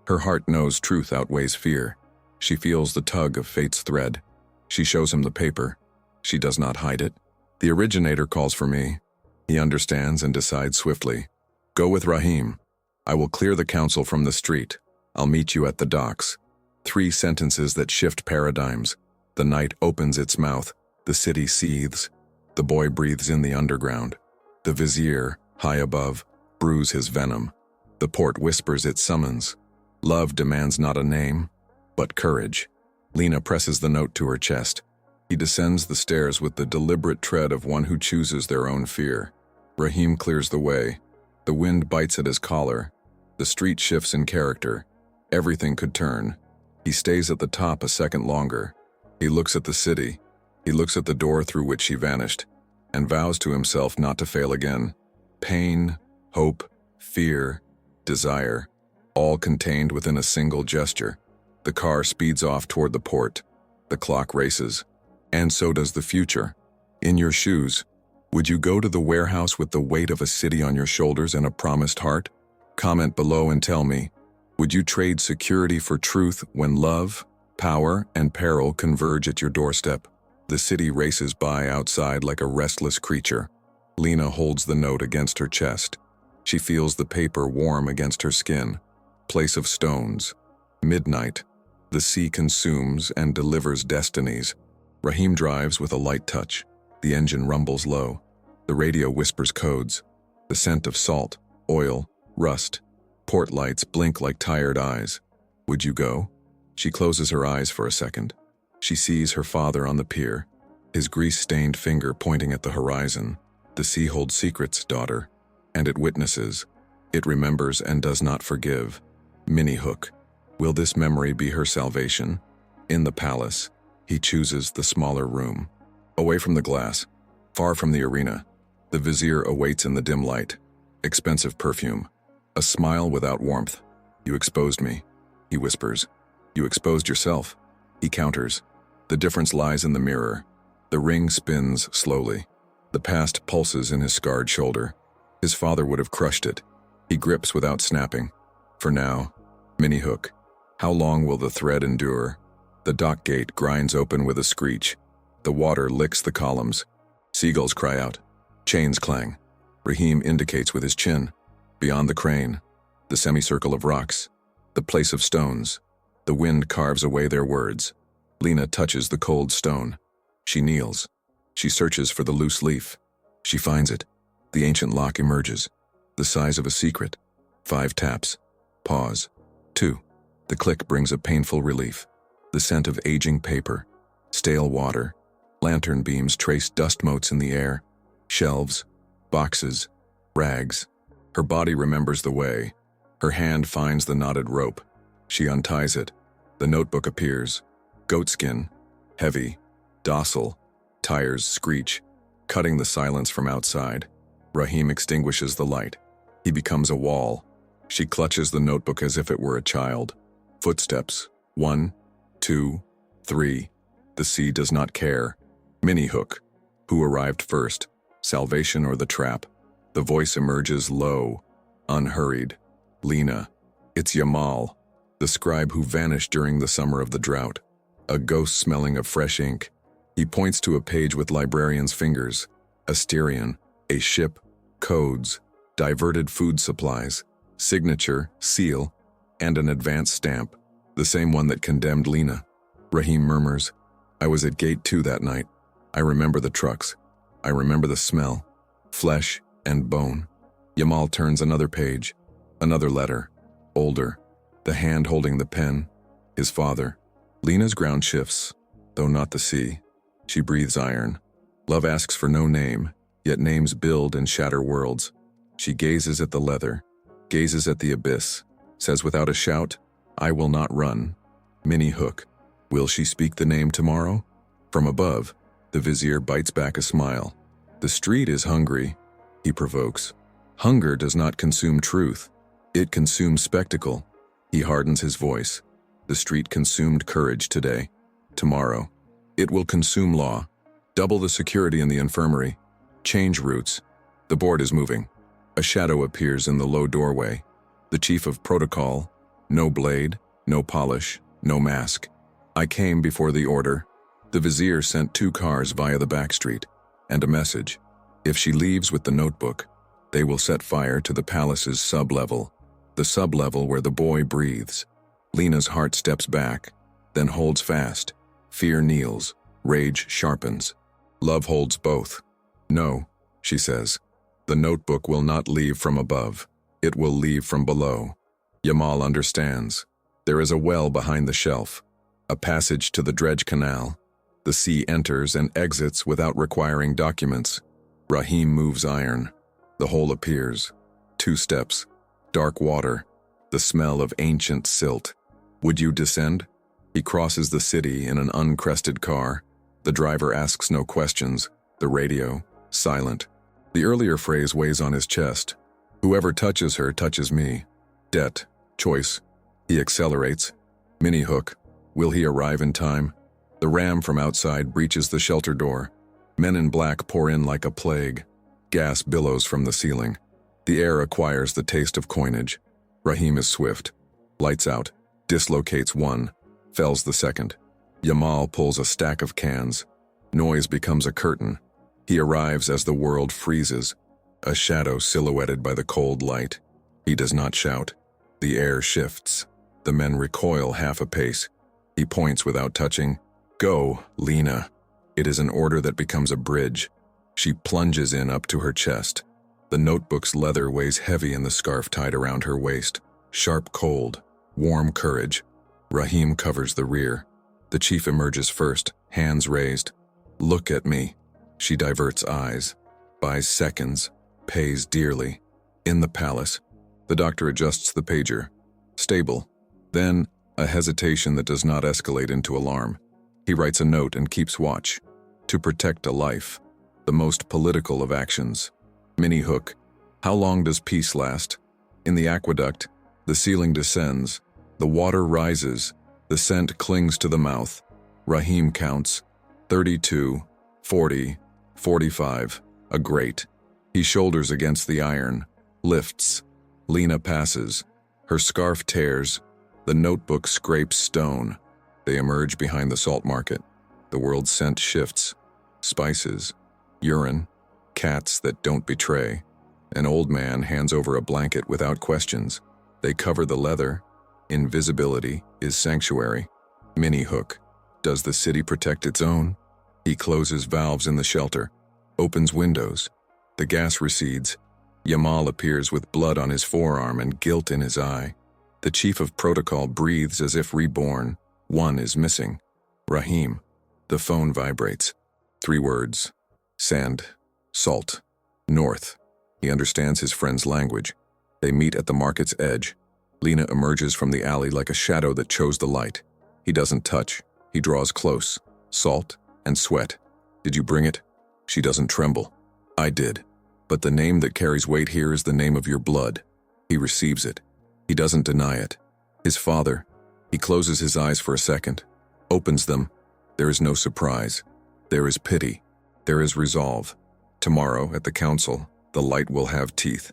S1: Her heart knows truth outweighs fear. She feels the tug of fate's thread. She shows him the paper. She does not hide it. The originator calls for me. He understands and decides swiftly. Go with Rahim. I will clear the council from the street. I'll meet you at the docks. 3 sentences that shift paradigms. The night opens its mouth. The city seethes. The boy breathes in the underground. The vizier, high above, brews his venom. The port whispers its summons. Love demands not a name, but courage. Lina presses the note to her chest. He descends the stairs with the deliberate tread of one who chooses their own fear. Rahim clears the way. The wind bites at his collar. The street shifts in character. Everything could turn. He stays at the top a second longer. He looks at the city. He looks at the door through which she vanished, and vows to himself not to fail again. Pain, hope, fear, desire, all contained within a single gesture. The car speeds off toward the port. The clock races. And so does the future. In your shoes, Would you go to the warehouse with the weight of a city on your shoulders and a promised heart? Comment below and tell me, would you trade security for truth when love, power, and peril converge at your doorstep? The city races by outside like a restless creature. Lina holds the note against her chest. She feels the paper warm against her skin. Place of stones. Midnight. The sea consumes and delivers destinies. Rahim drives with a light touch. The engine rumbles low. The radio whispers codes. The scent of salt, oil, rust. Port lights blink like tired eyes. Would you go? She closes her eyes for a second. She sees her father on the pier, his grease-stained finger pointing at the horizon. The sea holds secrets, daughter, and it witnesses. It remembers and does not forgive. Minnie Hook. Will this memory be her salvation? In the palace, he chooses the smaller room. Away from the glass, far from the arena, the vizier awaits in the dim light. Expensive perfume. A smile without warmth. You exposed me, he whispers. You exposed yourself, he counters. The difference lies in the mirror. The ring spins slowly. The past pulses in his scarred shoulder. His father would have crushed it. He grips without snapping. For now, Minnie Hook. How long will the thread endure? The dock gate grinds open with a screech. The water licks the columns. Seagulls cry out. Chains clang. Rahim indicates with his chin. Beyond the crane, the semicircle of rocks, the place of stones. The wind carves away their words. Lina touches the cold stone. She kneels. She searches for the loose leaf. She finds it. The ancient lock emerges. The size of a secret. 5 taps. Pause. 2. The click brings a painful relief. The scent of aging paper. Stale water. Lantern beams trace dust motes in the air. Shelves. Boxes. Rags. Her body remembers the way. Her hand finds the knotted rope. She unties it. The notebook appears. Goatskin. Heavy. Docile. Tires screech, cutting the silence from outside. Rahim extinguishes the light. He becomes a wall. She clutches the notebook as if it were a child. Footsteps. 1, 2, 3. The sea does not care. Minnie Hook. Who arrived first? Salvation or the trap? The voice emerges low, unhurried. Lina. It's Yamal, the scribe who vanished during the summer of the drought. A ghost smelling of fresh ink. He points to a page with librarian's fingers. A Styrian, a ship, codes, diverted food supplies, signature, seal, and an advance stamp, the same one that condemned Lina. Rahim murmurs, I was at gate 2 that night. I remember the trucks. I remember the smell. Flesh and bone. Yamal turns another page. Another letter. Older. The hand holding the pen. His father. Lina's ground shifts, though not the sea. She breathes iron. Love asks for no name, yet names build and shatter worlds. She gazes at the leather, gazes at the abyss, says without a shout, I will not run. Minnie Hook. Will she speak the name tomorrow? From above, the vizier bites back a smile. The street is hungry, he provokes. Hunger does not consume truth. It consumes spectacle. He hardens his voice. The street consumed courage today. Tomorrow, it will consume law. Double the security in the infirmary. Change routes. The board is moving. A shadow appears in the low doorway. The chief of protocol. No blade, no polish, no mask. I came before the order. The vizier sent 2 cars via the back street, and a message. If she leaves with the notebook, they will set fire to the palace's sub-level. The sub-level where the boy breathes. Lina's heart steps back, then holds fast. Fear kneels. Rage sharpens. Love holds both. No, she says. The notebook will not leave from above. It will leave from below. Yamal understands. There is a well behind the shelf. A passage to the dredge canal. The sea enters and exits without requiring documents. Rahim moves iron. The hole appears. 2 steps. Dark water. The smell of ancient silt. Would you descend? He crosses the city in an uncrested car. The driver asks no questions. The radio, silent. The earlier phrase weighs on his chest. Whoever touches her touches me. Debt, choice. He accelerates. Minnie Hook. Will he arrive in time? The ram from outside breaches the shelter door. Men in black pour in like a plague. Gas billows from the ceiling. The air acquires the taste of coinage. Rahim is swift. Lights out. Dislocates one. Fells the second. Yamal pulls a stack of cans. Noise becomes a curtain. He arrives as the world freezes, a shadow silhouetted by the cold light. He does not shout. The air shifts. The men recoil half a pace. He points without touching. Go, Lina. It is an order that becomes a bridge. She plunges in up to her chest. The notebook's leather weighs heavy in the scarf tied around her waist. Sharp cold, warm courage. Rahim covers the rear. The chief emerges first, hands raised. Look at me. She diverts eyes. Buys seconds. Pays dearly. In the palace. The doctor adjusts the pager. Stable. Then, a hesitation that does not escalate into alarm. He writes a note and keeps watch. To protect a life. The most political of actions. Mini hook. How long does peace last? In the aqueduct, the ceiling descends. The water rises. The scent clings to the mouth. Rahim counts. 32, 40, 45. A grate. He shoulders against the iron. Lifts. Lina passes. Her scarf tears. The notebook scrapes stone. They emerge behind the salt market. The world's scent shifts. Spices. Urine. Cats that don't betray. An old man hands over a blanket without questions. They cover the leather. Invisibility is sanctuary. Mini hook. Does the city protect its own? He closes valves in the shelter. Opens windows. The gas recedes. Yamal appears with blood on his forearm and guilt in his eye. The chief of protocol breathes as if reborn. One is missing. Rahim. The phone vibrates. 3 words. Sand. Salt. North. He understands his friend's language. They meet at the market's edge. Lina emerges from the alley like a shadow that chose the light. He doesn't touch. He draws close. Salt and sweat. Did you bring it? She doesn't tremble. I did. But the name that carries weight here is the name of your blood. He receives it. He doesn't deny it. His father. He closes his eyes for a second. Opens them. There is no surprise. There is pity. There is resolve. Tomorrow, at the council, the light will have teeth.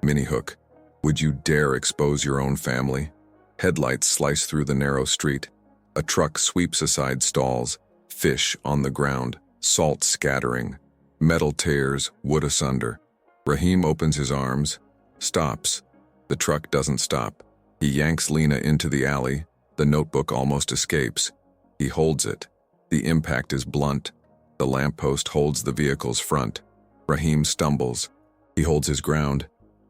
S1: Mini hook. Would you dare expose your own family? Headlights slice through the narrow street. A truck sweeps aside stalls. Fish on the ground. Salt scattering. Metal tears, wood asunder. Rahim opens his arms. Stops. The truck doesn't stop. He yanks Lina into the alley. The notebook almost escapes. He holds it. The impact is blunt. The lamppost holds the vehicle's front. Rahim stumbles. He holds his ground.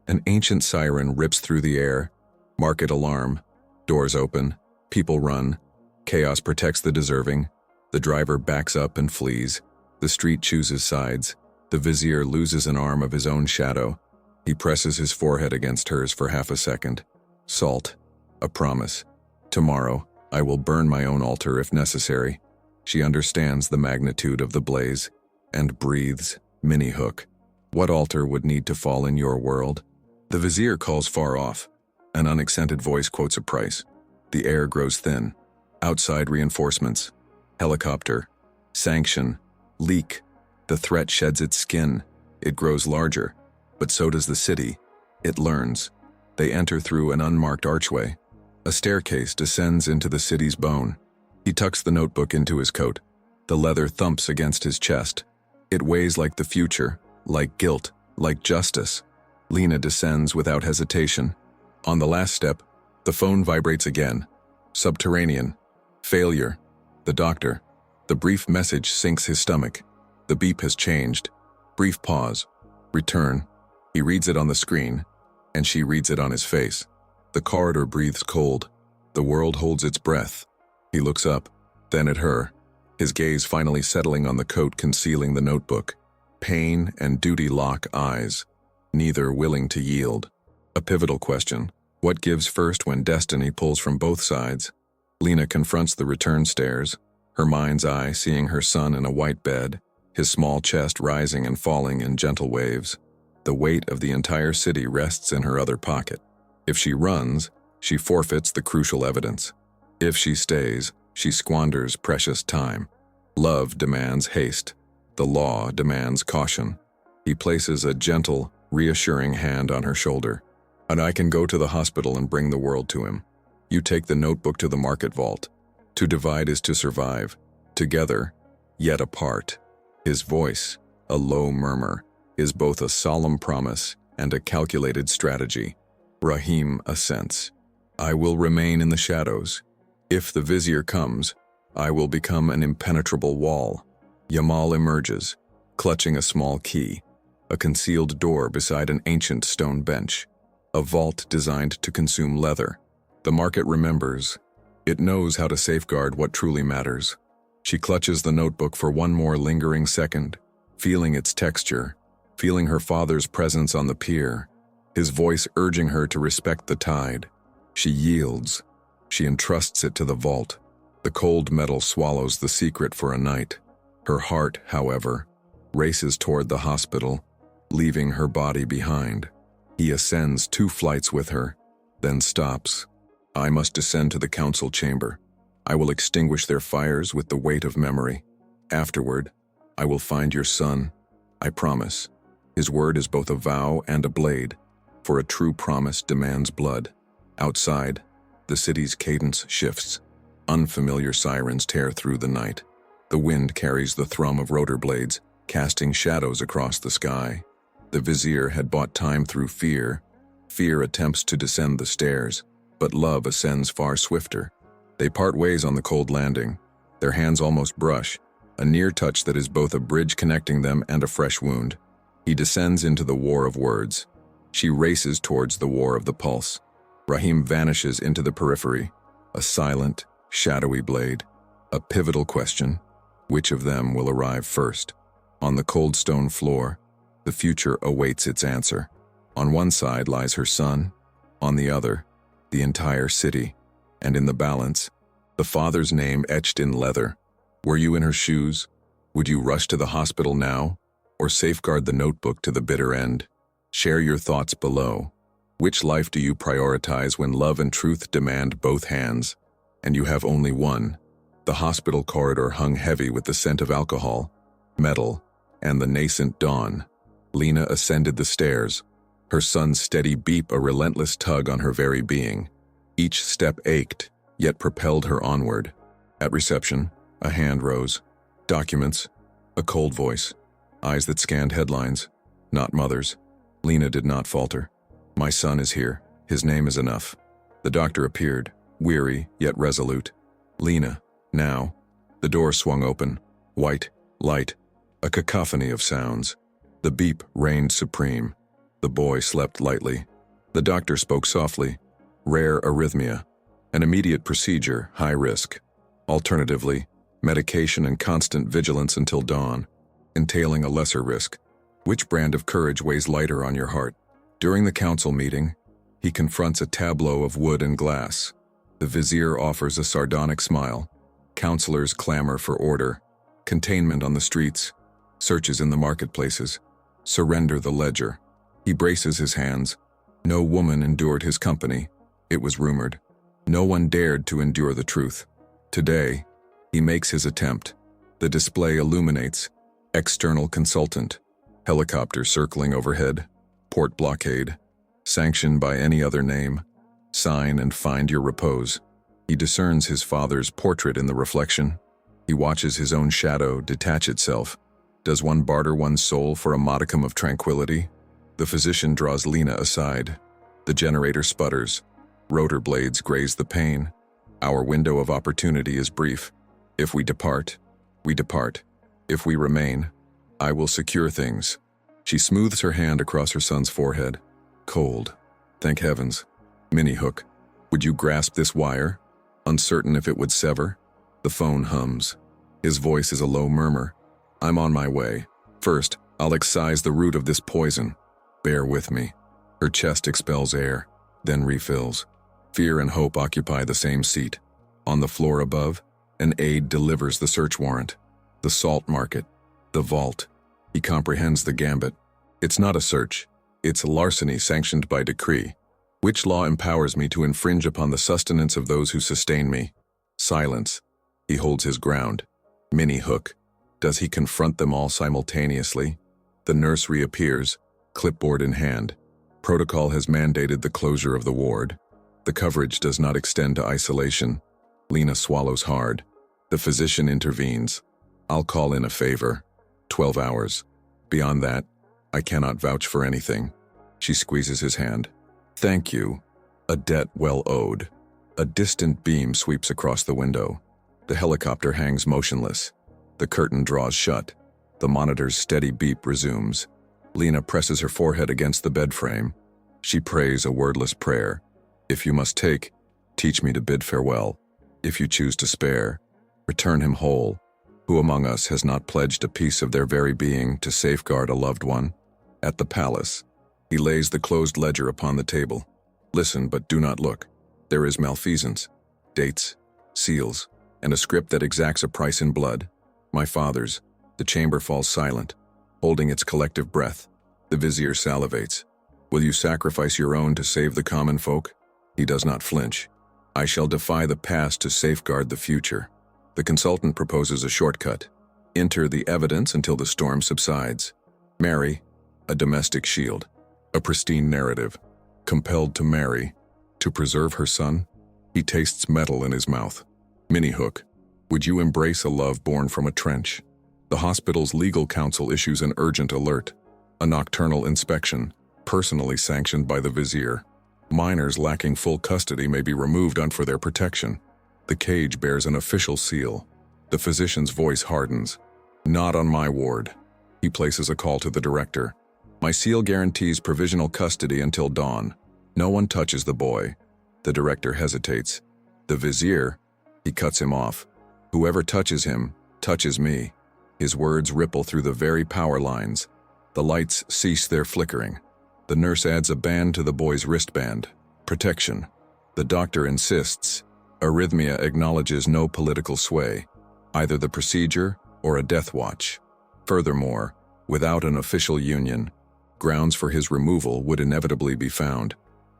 S1: An ancient siren rips through the air. Market alarm. Doors open. People run. Chaos protects the deserving. The driver backs up and flees. The street chooses sides. The vizier loses an arm of his own shadow. He presses his forehead against hers for half a second. Salt. A promise. Tomorrow, I will burn my own altar if necessary. She understands the magnitude of the blaze and breathes. Mini hook. What altar would need to fall in your world? The vizier calls far off. An unaccented voice quotes a price. The air grows thin. Outside reinforcements. Helicopter. Sanction. Leak. The threat sheds its skin. It grows larger. But so does the city. It learns. They enter through an unmarked archway. A staircase descends into the city's bone. He tucks the notebook into his coat. The leather thumps against his chest. It weighs like the future, like guilt, like justice. Lina descends without hesitation. On the last step, the phone vibrates again. Subterranean. Failure. The doctor. The brief message sinks his stomach. The beep has changed. Brief pause. Return. He reads it on the screen, and she reads it on his face. The corridor breathes cold. The world holds its breath. He looks up, then at her, his gaze finally settling on the coat concealing the notebook. Pain and duty lock eyes, neither willing to yield. A pivotal question. What gives first when destiny pulls from both sides? Lina confronts the return stairs, her mind's eye seeing her son in a white bed, his small chest rising and falling in gentle waves. The weight of the entire city rests in her other pocket. If she runs, she forfeits the crucial evidence. If she stays, she squanders precious time. Love demands haste. The law demands caution. He places a gentle, reassuring hand on her shoulder. And I can go to the hospital and bring the world to him. You take the notebook to the market vault. To divide is to survive. Together, yet apart. His voice, a low murmur, is both a solemn promise and a calculated strategy. Rahim assents. I will remain in the shadows. If the vizier comes, I will become an impenetrable wall. Yamal emerges, clutching a small key, a concealed door beside an ancient stone bench, a vault designed to consume leather. The market remembers. It knows how to safeguard what truly matters. She clutches the notebook for one more lingering second, feeling its texture, feeling her father's presence on the pier, his voice urging her to respect the tide. She yields. She entrusts it to the vault. The cold metal swallows the secret for a night. Her heart, however, races toward the hospital, leaving her body behind. He ascends 2 flights with her, then stops. I must descend to the council chamber. I will extinguish their fires with the weight of memory. Afterward, I will find your son. I promise. His word is both a vow and a blade, for a true promise demands blood. Outside, the city's cadence shifts. Unfamiliar sirens tear through the night. The wind carries the thrum of rotor blades, casting shadows across the sky. The vizier had bought time through fear. Fear attempts to descend the stairs, but love ascends far swifter. They part ways on the cold landing. Their hands almost brush, a near touch that is both a bridge connecting them and a fresh wound. He descends into the war of words. She races towards the war of the pulse. Rahim vanishes into the periphery, a silent, shadowy blade. A pivotal question: which of them will arrive first? On the cold stone floor, the future awaits its answer. On one side lies her son, on the other, the entire city, and in the balance, the father's name etched in leather. Were you in her shoes? Would you rush to the hospital now, or safeguard the notebook to the bitter end? Share your thoughts below. Which life do you prioritize when love and truth demand both hands, and you have only one? The hospital corridor hung heavy with the scent of alcohol, metal, and the nascent dawn. Lina ascended the stairs, her son's steady beep a relentless tug on her very being. Each step ached, yet propelled her onward. At reception, a hand rose. Documents, a cold voice, eyes that scanned headlines, not mother's. Lina did not falter. My son is here. His name is enough. The doctor appeared, weary yet resolute. Lina, now. The door swung open. White, light, a cacophony of sounds. The beep reigned supreme. The boy slept lightly. The doctor spoke softly. Rare arrhythmia. An immediate procedure, high risk. Alternatively, medication and constant vigilance until dawn, entailing a lesser risk. Which brand of courage weighs lighter on your heart? During the council meeting, he confronts a tableau of wood and glass. The vizier offers a sardonic smile. Councilors clamor for order. Containment on the streets. Searches in the marketplaces. Surrender the ledger. He braces his hands. No woman endured his company. It was rumored. No one dared to endure the truth. Today, he makes his attempt. The display illuminates. External consultant. Helicopter circling overhead. Port blockade. Sanctioned by any other name. Sign and find your repose. He discerns his father's portrait in the reflection. He watches his own shadow detach itself. Does one barter one's soul for a modicum of tranquility? The physician draws Lina aside. The generator sputters. Rotor blades graze the pane. Our window of opportunity is brief. If we depart, we depart. If we remain, I will secure things. She smooths her hand across her son's forehead. Cold. Thank heavens. Mini hook. Would you grasp this wire? Uncertain if it would sever? The phone hums. His voice is a low murmur. I'm on my way. First, I'll excise the root of this poison. Bear with me. Her chest expels air, then refills. Fear and hope occupy the same seat. On the floor above, an aide delivers the search warrant. The salt market. The vault. He comprehends the gambit. It's not a search. It's larceny sanctioned by decree. Which law empowers me to infringe upon the sustenance of those who sustain me? Silence. He holds his ground. Mini hook. Does he confront them all simultaneously? The nurse reappears, clipboard in hand. Protocol has mandated the closure of the ward. The coverage does not extend to isolation. Lina swallows hard. The physician intervenes. I'll call in a favor. 12 hours. Beyond that, I cannot vouch for anything. She squeezes his hand. Thank you. A debt well owed. A distant beam sweeps across the window. The helicopter hangs motionless. The curtain draws shut. The monitor's steady beep resumes. Lina presses her forehead against the bed frame. She prays a wordless prayer. If you must take, teach me to bid farewell. If you choose to spare, return him whole. Who among us has not pledged a piece of their very being to safeguard a loved one? At the palace, he lays the closed ledger upon the table. Listen, but do not look. There is malfeasance, dates, seals, and a script that exacts a price in blood. My father's. The chamber falls silent, holding its collective breath. The vizier salivates. Will you sacrifice your own to save the common folk? He does not flinch. I shall defy the past to safeguard the future. The consultant proposes a shortcut. Enter the evidence until the storm subsides. Marry, a domestic shield, a pristine narrative. Compelled to marry, to preserve her son? He tastes metal in his mouth. Mini-hook, would you embrace a love born from a trench? The hospital's legal counsel issues an urgent alert. A nocturnal inspection, personally sanctioned by the vizier. Minors lacking full custody may be removed for their protection. The cage bears an official seal. The physician's voice hardens. Not on my ward. He places a call to the director. My seal guarantees provisional custody until dawn. No one touches the boy. The director hesitates. The vizier, he cuts him off. Whoever touches him, touches me. His words ripple through the very power lines. The lights cease their flickering. The nurse adds a band to the boy's wristband. Protection. The doctor insists. Arrhythmia acknowledges no political sway, either the procedure or a death watch. Furthermore, without an official union, grounds for his removal would inevitably be found.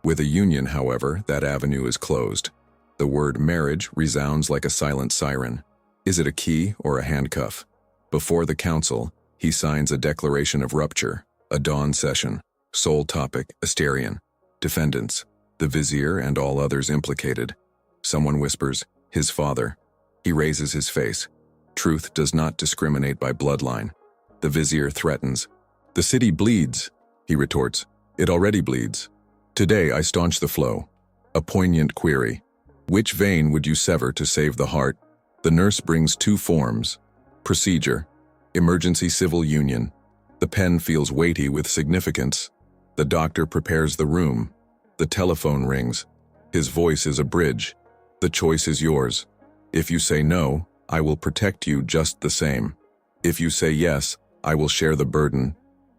S1: With a union, however, that avenue is closed. The word marriage resounds like a silent siren. Is it a key or a handcuff? Before the council, he signs a declaration of rupture, a dawn session. Sole topic, Asterion. Defendants, the vizier and all others implicated. Someone whispers, his father. He raises his face. Truth does not discriminate by bloodline. The vizier threatens. The city bleeds, he retorts. It already bleeds. Today I staunch the flow. A poignant query. Which vein would you sever to save the heart? The nurse brings 2 forms. Procedure. Emergency civil union. The pen feels weighty with significance. The doctor prepares the room. The telephone rings. His voice is a bridge. The choice is yours. If you say no, I will protect you just the same. If you say yes, I will share the burden.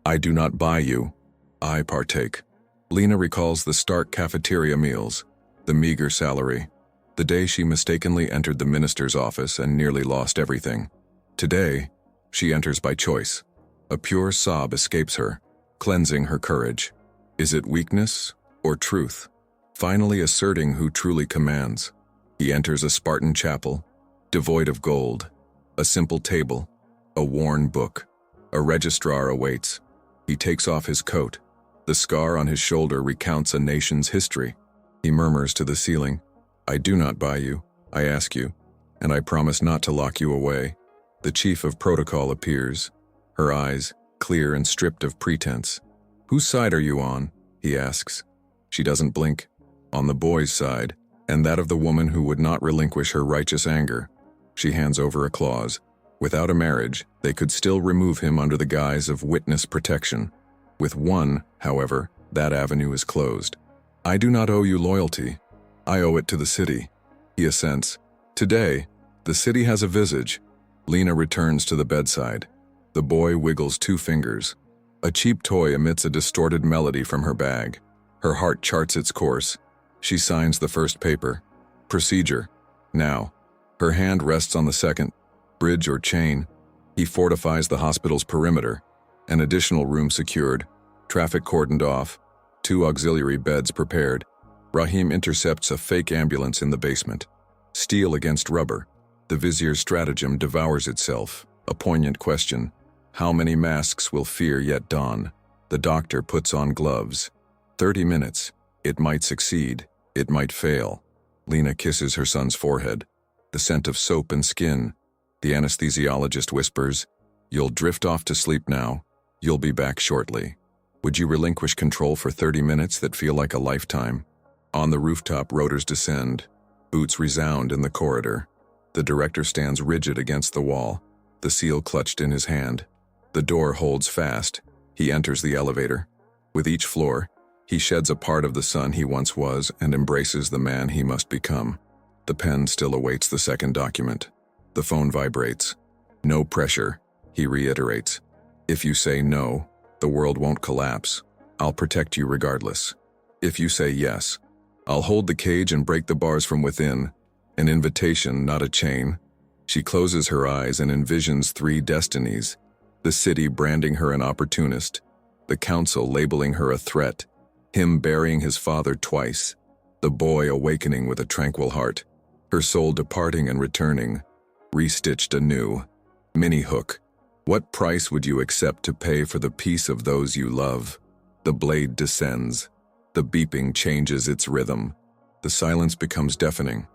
S1: I do not buy you. I partake. Lina recalls the stark cafeteria meals, the meager salary, the day she mistakenly entered the minister's office and nearly lost everything. Today, she enters by choice. A pure sob escapes her, cleansing her courage. Is it weakness or truth? Finally asserting who truly commands. He enters a Spartan chapel, devoid of gold, a simple table, a worn book. A registrar awaits. He takes off his coat. The scar on his shoulder recounts a nation's history. He murmurs to the ceiling, I do not buy you, I ask you, and I promise not to lock you away. The chief of protocol appears, her eyes clear and stripped of pretense. Whose side are you on? He asks. She doesn't blink. On the boy's side, and that of the woman who would not relinquish her righteous anger. She hands over a clause. Without a marriage, they could still remove him under the guise of witness protection. With one, however, that avenue is closed. I do not owe you loyalty. I owe it to the city. He assents. Today, the city has a visage. Lina returns to the bedside. The boy wiggles 2 fingers. A cheap toy emits a distorted melody from her bag. Her heart charts its course. She signs the first paper. Procedure. Now. Her hand rests on the second. Bridge or chain. He fortifies the hospital's perimeter. An additional room secured. Traffic cordoned off. 2 auxiliary beds prepared. Rahim intercepts a fake ambulance in the basement. Steel against rubber. The vizier's stratagem devours itself. A poignant question. How many masks will fear yet don? The doctor puts on gloves. 30 minutes. It might succeed. It might fail. Lina kisses her son's forehead. The scent of soap and skin. The anesthesiologist whispers, "You'll drift off to sleep now. You'll be back shortly." Would you relinquish control for 30 minutes that feel like a lifetime? On the rooftop, rotors descend. Boots resound in the corridor. The director stands rigid against the wall, the seal clutched in his hand. The door holds fast. He enters the elevator. With each floor, he sheds a part of the son he once was and embraces the man he must become. The pen still awaits the second document. The phone vibrates. No pressure, he reiterates. If you say no, the world won't collapse. I'll protect you regardless. If you say yes, I'll hold the cage and break the bars from within. An invitation, not a chain. She closes her eyes and envisions 3 destinies. The city branding her an opportunist. The council labeling her a threat. Him burying his father twice. The boy awakening with a tranquil heart. Her soul departing and returning. Restitched anew. Mini hook. What price would you accept to pay for the peace of those you love? The blade descends. The beeping changes its rhythm. The silence becomes deafening.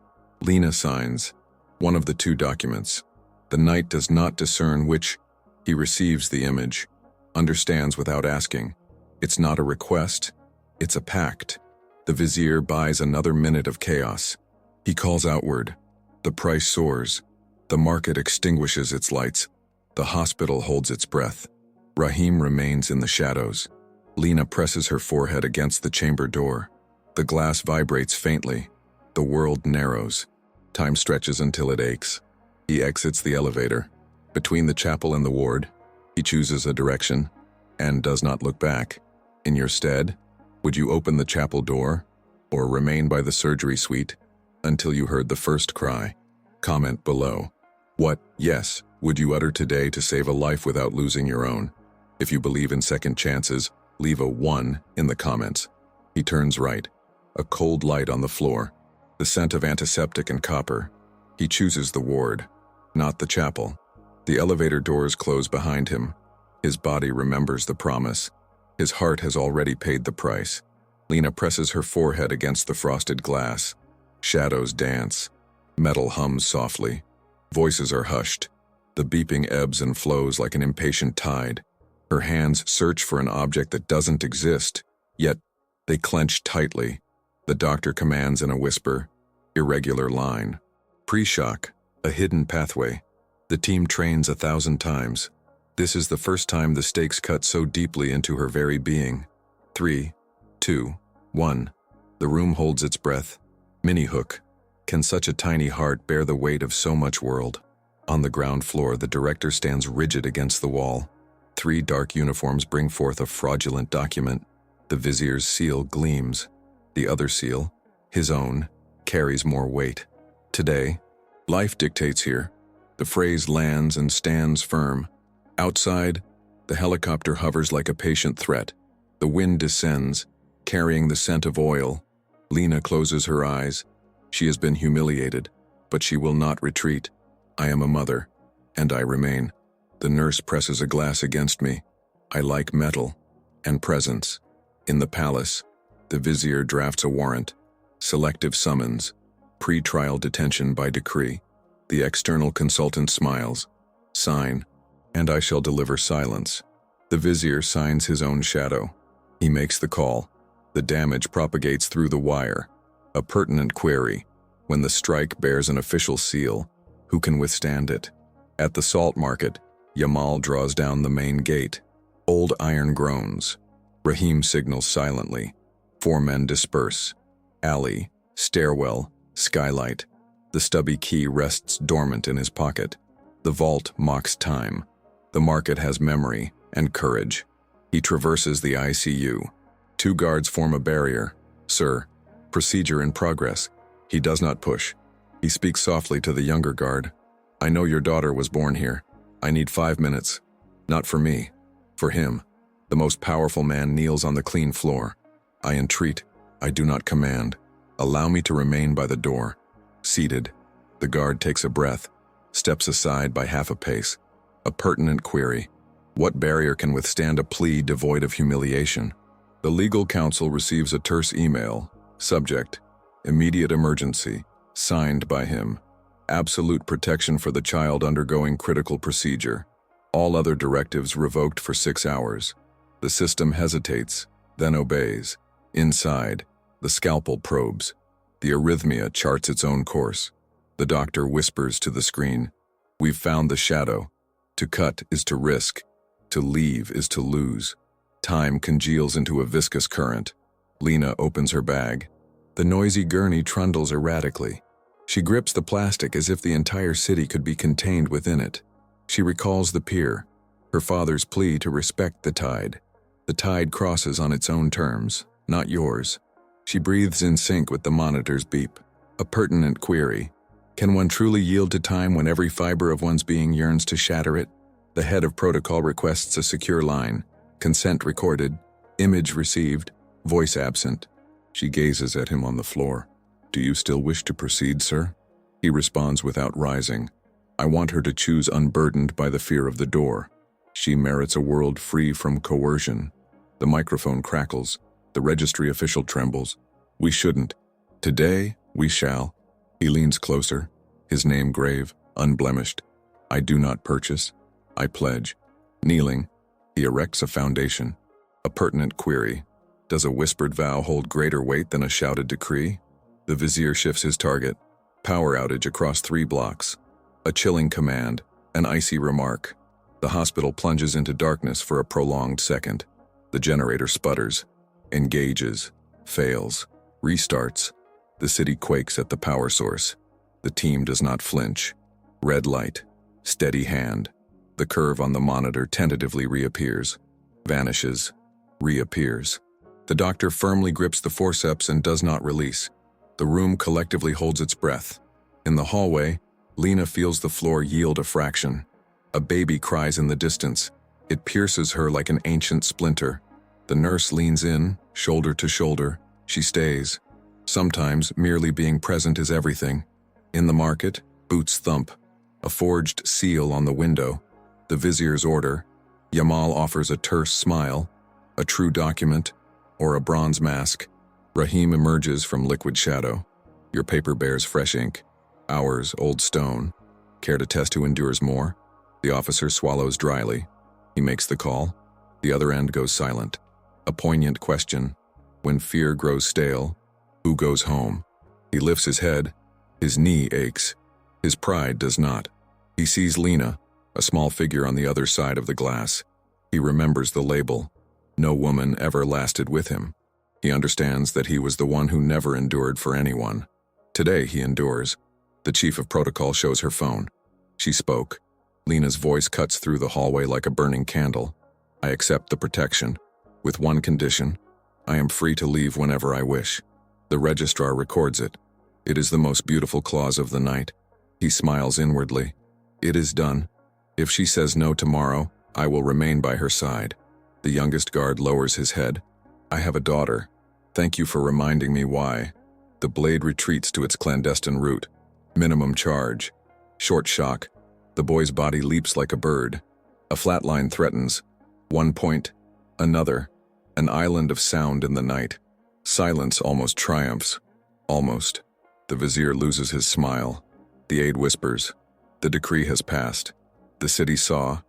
S1: Lina signs. One of the 2 documents. The knight does not discern which. He receives the image. Understands without asking. It's not a request. It's a pact. The vizier buys another minute of chaos. He calls outward. The price soars. The market extinguishes its lights. The hospital holds its breath. Rahim remains in the shadows. Lina presses her forehead against the chamber door. The glass vibrates faintly. The world narrows. Time stretches until it aches. He exits the elevator. Between the chapel and the ward, he chooses a direction and does not look back. In your stead, would you open the chapel door or remain by the surgery suite until you heard the first cry? Comment below. What, yes, would you utter today to save a life without losing your own? If you believe in second chances, leave a 1 in the comments. He turns right. A cold light on the floor. The scent of antiseptic and copper. He chooses the ward, not the chapel. The elevator doors close behind him. His body remembers the promise. His heart has already paid the price. Lina presses her forehead against the frosted glass. Shadows dance. Metal hums softly. Voices are hushed. The beeping ebbs and flows like an impatient tide. Her hands search for an object that doesn't exist, yet they clench tightly. The doctor commands in a whisper, irregular line. Pre-shock, a hidden pathway. The team trains 1,000 times. This is the first time the stakes cut so deeply into her very being. 3, 2, 1. The room holds its breath. Mini hook. Can such a tiny heart bear the weight of so much world? On the ground floor, the director stands rigid against the wall. 3 dark uniforms bring forth a fraudulent document. The vizier's seal gleams. The other seal, his own, carries more weight. Today, life dictates here. The phrase lands and stands firm. Outside, the helicopter hovers like a patient threat. The wind descends, carrying the scent of oil. Lina closes her eyes. She has been humiliated, but she will not retreat. I am a mother, and I remain. The nurse presses a glass against me. I like metal and presence. In the palace, the vizier drafts a warrant. Selective summons. Pre-trial detention by decree. The external consultant smiles. Sign, and I shall deliver silence. The vizier signs his own shadow. He makes the call. The damage propagates through the wire. A pertinent query. When the strike bears an official seal, who can withstand it? At the salt market, Yamal draws down the main gate. Old iron groans. Rahim signals silently. 4 men disperse. Alley, stairwell, skylight. The stubby key rests dormant in his pocket. The vault mocks time. The market has memory and courage. He traverses the ICU. 2 guards form a barrier. Sir, procedure in progress. He does not push. He speaks softly to the younger guard. I know your daughter was born here. I need 5 minutes. Not for me. For him. The most powerful man kneels on the clean floor. I entreat. I do not command. Allow me to remain by the door. Seated. The guard takes a breath. Steps aside by half a pace. A pertinent query. What barrier can withstand a plea devoid of humiliation? The legal counsel receives a terse email. Subject: immediate emergency. Signed by him. Absolute protection for the child undergoing critical procedure. All other directives revoked for 6 hours. The system hesitates, then obeys. Inside, the scalpel probes. The arrhythmia charts its own course. The doctor whispers to the screen, "We've found the shadow. To cut is to risk. To leave is to lose." Time congeals into a viscous current. Lina opens her bag. The noisy gurney trundles erratically. She grips the plastic as if the entire city could be contained within it. She recalls the pier, her father's plea to respect the tide. The tide crosses on its own terms, not yours. She breathes in sync with the monitor's beep. A pertinent query. Can one truly yield to time when every fiber of one's being yearns to shatter it? The head of protocol requests a secure line. Consent recorded. Image received. Voice absent. She gazes at him on the floor. "Do you still wish to proceed, sir?" He responds without rising. "I want her to choose unburdened by the fear of the door. She merits a world free from coercion." The microphone crackles. The registry official trembles. "We shouldn't. Today, we shall." He leans closer, his name grave, unblemished. "I do not purchase. I pledge." Kneeling, he erects a foundation. A pertinent query. Does a whispered vow hold greater weight than a shouted decree? The vizier shifts his target. Power outage across 3 blocks. A chilling command, an icy remark. The hospital plunges into darkness for a prolonged second. The generator sputters, engages, fails, restarts. The city quakes at the power source. The team does not flinch. Red light, steady hand. The curve on the monitor tentatively reappears, vanishes, reappears. The doctor firmly grips the forceps and does not release. The room collectively holds its breath. In the hallway, Lina feels the floor yield a fraction. A baby cries in the distance. It pierces her like an ancient splinter. The nurse leans in, shoulder to shoulder. She stays. Sometimes, merely being present is everything. In the market, boots thump. A forged seal on the window. The vizier's order. Yamal offers a terse smile. A true document, or a bronze mask. Rahim emerges from liquid shadow. Your paper bears fresh ink. Ours, old stone. Care to test who endures more? The officer swallows dryly. He makes the call. The other end goes silent. A poignant question. When fear grows stale, who goes home? He lifts his head. His knee aches. His pride does not. He sees Lina, a small figure on the other side of the glass. He remembers the label. No woman ever lasted with him. He understands that he was the one who never endured for anyone. Today he endures. The chief of protocol shows her phone. She spoke. Lina's voice cuts through the hallway like a burning candle. "I accept the protection. With one condition. I am free to leave whenever I wish." The registrar records it. It is the most beautiful clause of the night. He smiles inwardly. It is done. If she says no tomorrow, I will remain by her side. The youngest guard lowers his head. "I have a daughter. Thank you for reminding me why." The blade retreats to its clandestine route. Minimum charge. Short shock. The boy's body leaps like a bird. A flatline threatens. 1 point. Another. An island of sound in the night. Silence almost triumphs. Almost. The vizier loses his smile. The aide whispers. The decree has passed. The city saw,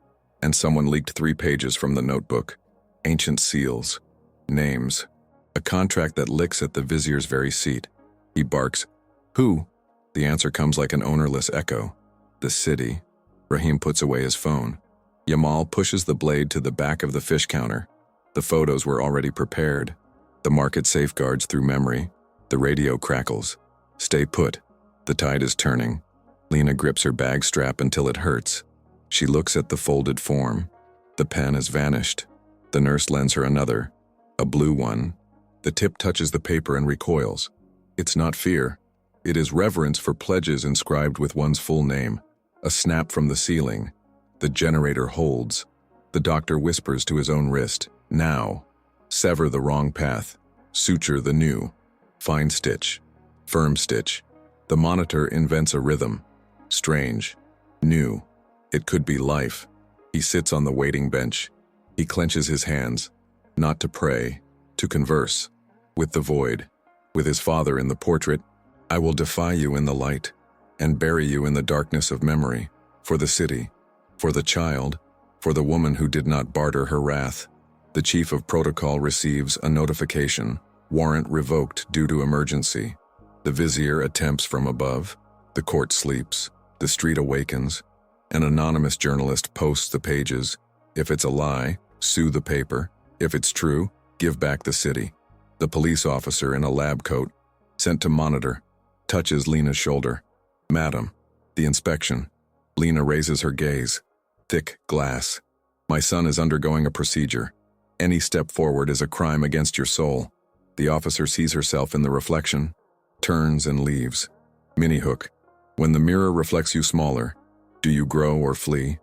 S1: and someone leaked 3 pages from the notebook. Ancient seals. Names. A contract that licks at the vizier's very seat. He barks, "Who?" The answer comes like an ownerless echo. The city. Rahim puts away his phone. Yamal pushes the blade to the back of the fish counter. The photos were already prepared. The market safeguards through memory. The radio crackles. Stay put. The tide is turning. Lina grips her bag strap until it hurts. She looks at the folded form. The pen has vanished. The nurse lends her another. A blue one. The tip touches the paper and recoils. It's not fear. It is reverence for pledges inscribed with one's full name. A snap from the ceiling. The generator holds. The doctor whispers to his own wrist. Now. Sever the wrong path. Suture the new. Fine stitch. Firm stitch. The monitor invents a rhythm. Strange. New. It could be life. He sits on the waiting bench. He clenches his hands, not to pray, to converse, with the void, with his father in the portrait. I will defy you in the light, and bury you in the darkness of memory, for the city, for the child, for the woman who did not barter her wrath. The chief of protocol receives a notification, warrant revoked due to emergency. The vizier attempts from above. The court sleeps. The street awakens. An anonymous journalist posts the pages. If it's a lie, sue the paper. If it's true, give back the city. The police officer in a lab coat, sent to monitor, touches Lina's shoulder. Madam, the inspection. Lina raises her gaze. Thick glass. My son is undergoing a procedure. Any step forward is a crime against your soul. The officer sees herself in the reflection, turns and leaves. Mini-hook. When the mirror reflects you smaller, do you grow or flee?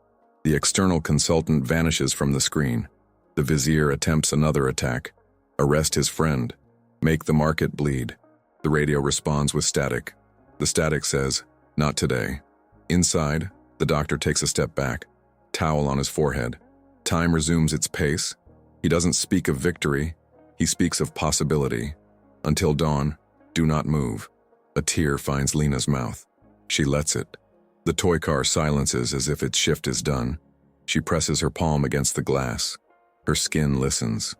S1: The external consultant vanishes from the screen. The vizier attempts another attack. Arrest his friend. Make the market bleed. The radio responds with static. The static says, not today. Inside, the doctor takes a step back, towel on his forehead. Time resumes its pace. He doesn't speak of victory. He speaks of possibility. Until dawn, do not move. A tear finds Lina's mouth. She lets it. The toy car silences as if its shift is done. She presses her palm against the glass. Her skin listens.